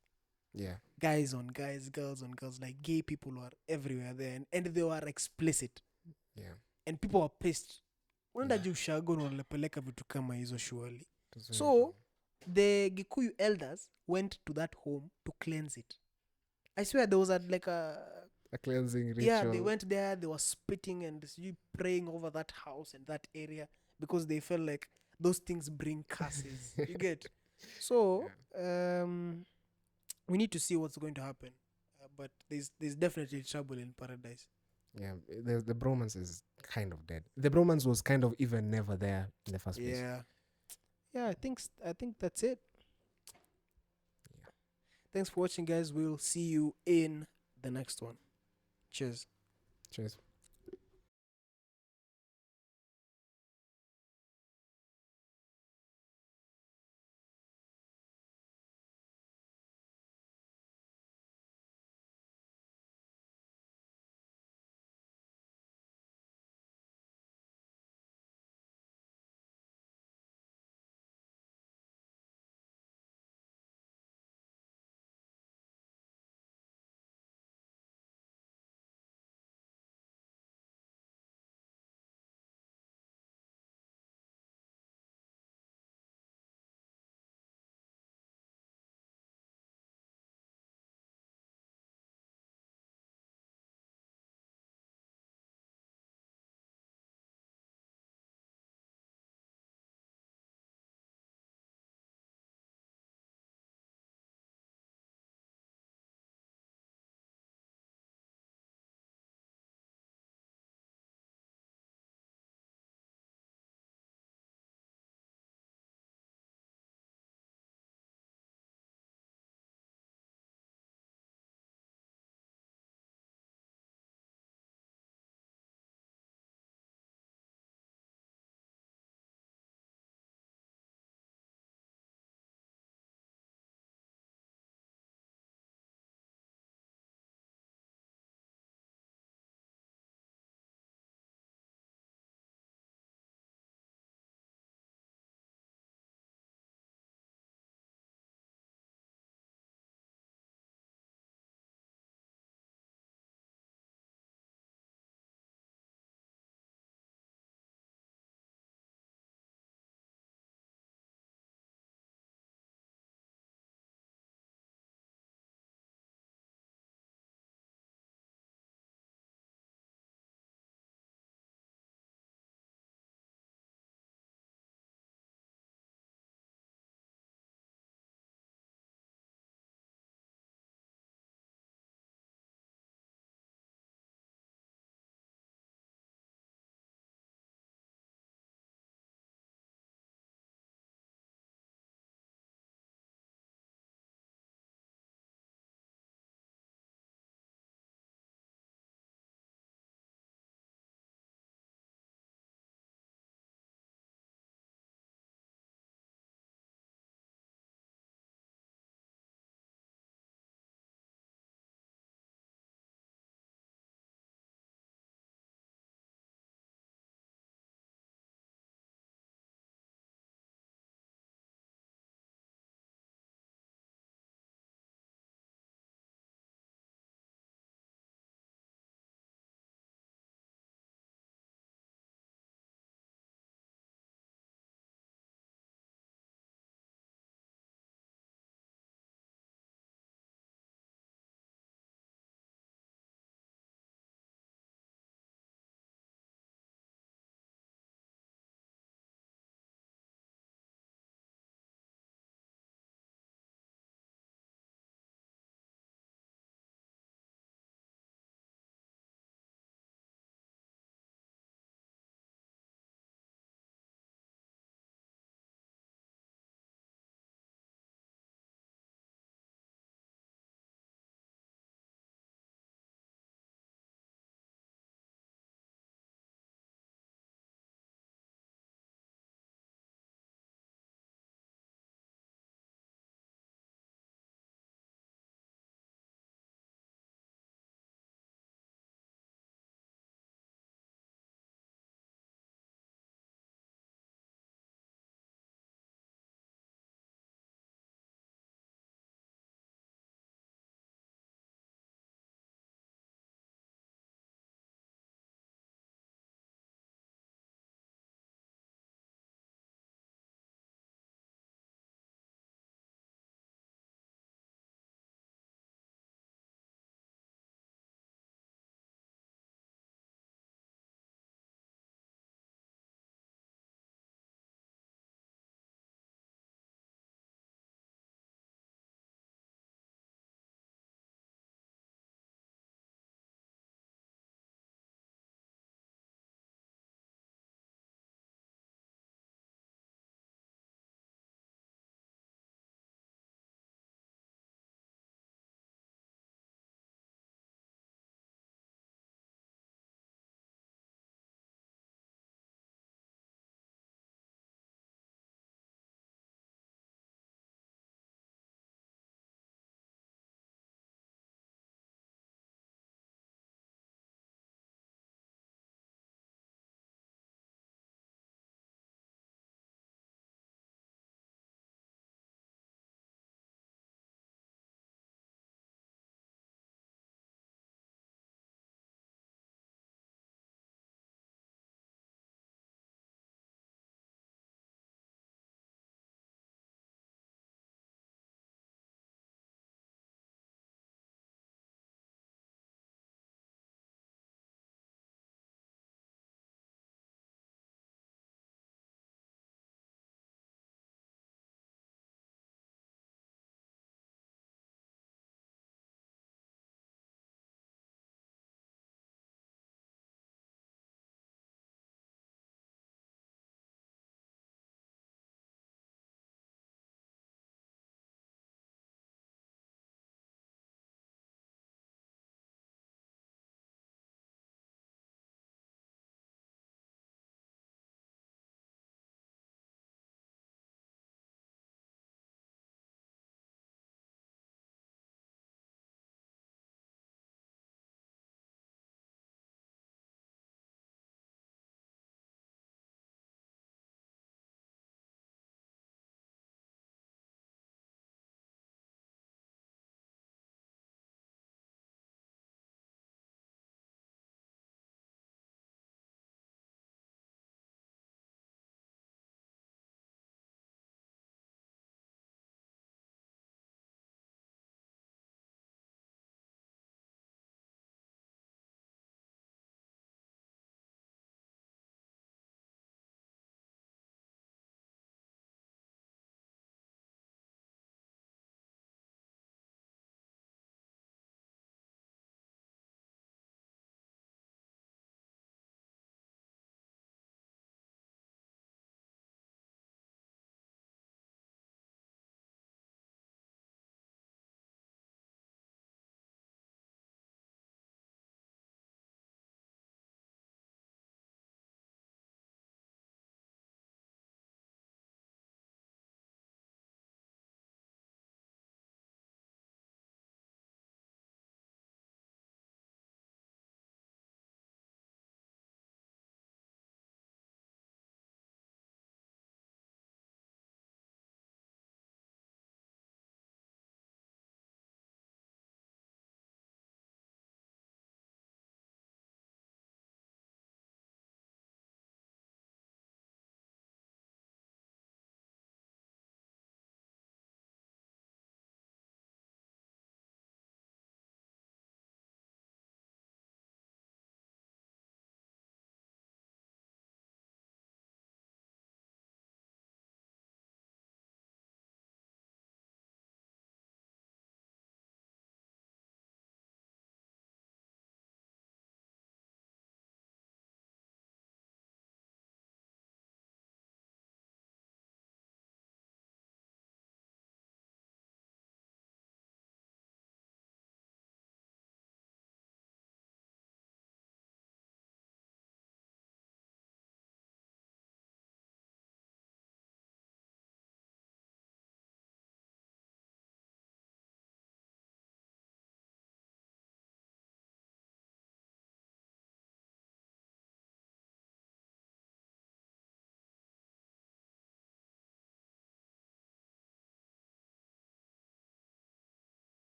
Guys on guys, girls on girls, like gay people were everywhere there, and they were explicit. and people were pissed. Wenda juu ushago na wanapeleka vitu kama hizo surely. So the Gikuyu elders went to that home to cleanse it. I swear there was a cleansing ritual. Yeah, they went there, they were spitting and praying over that house and that area because they felt like those things bring curses. You get? So, we need to see what's going to happen. But there's definitely trouble in paradise. Yeah, the bromance is kind of dead. The bromance was kind of even never there in the first place. Yeah, I think that's it. Yeah. Thanks for watching, guys. We'll see you in the next one. Cheers.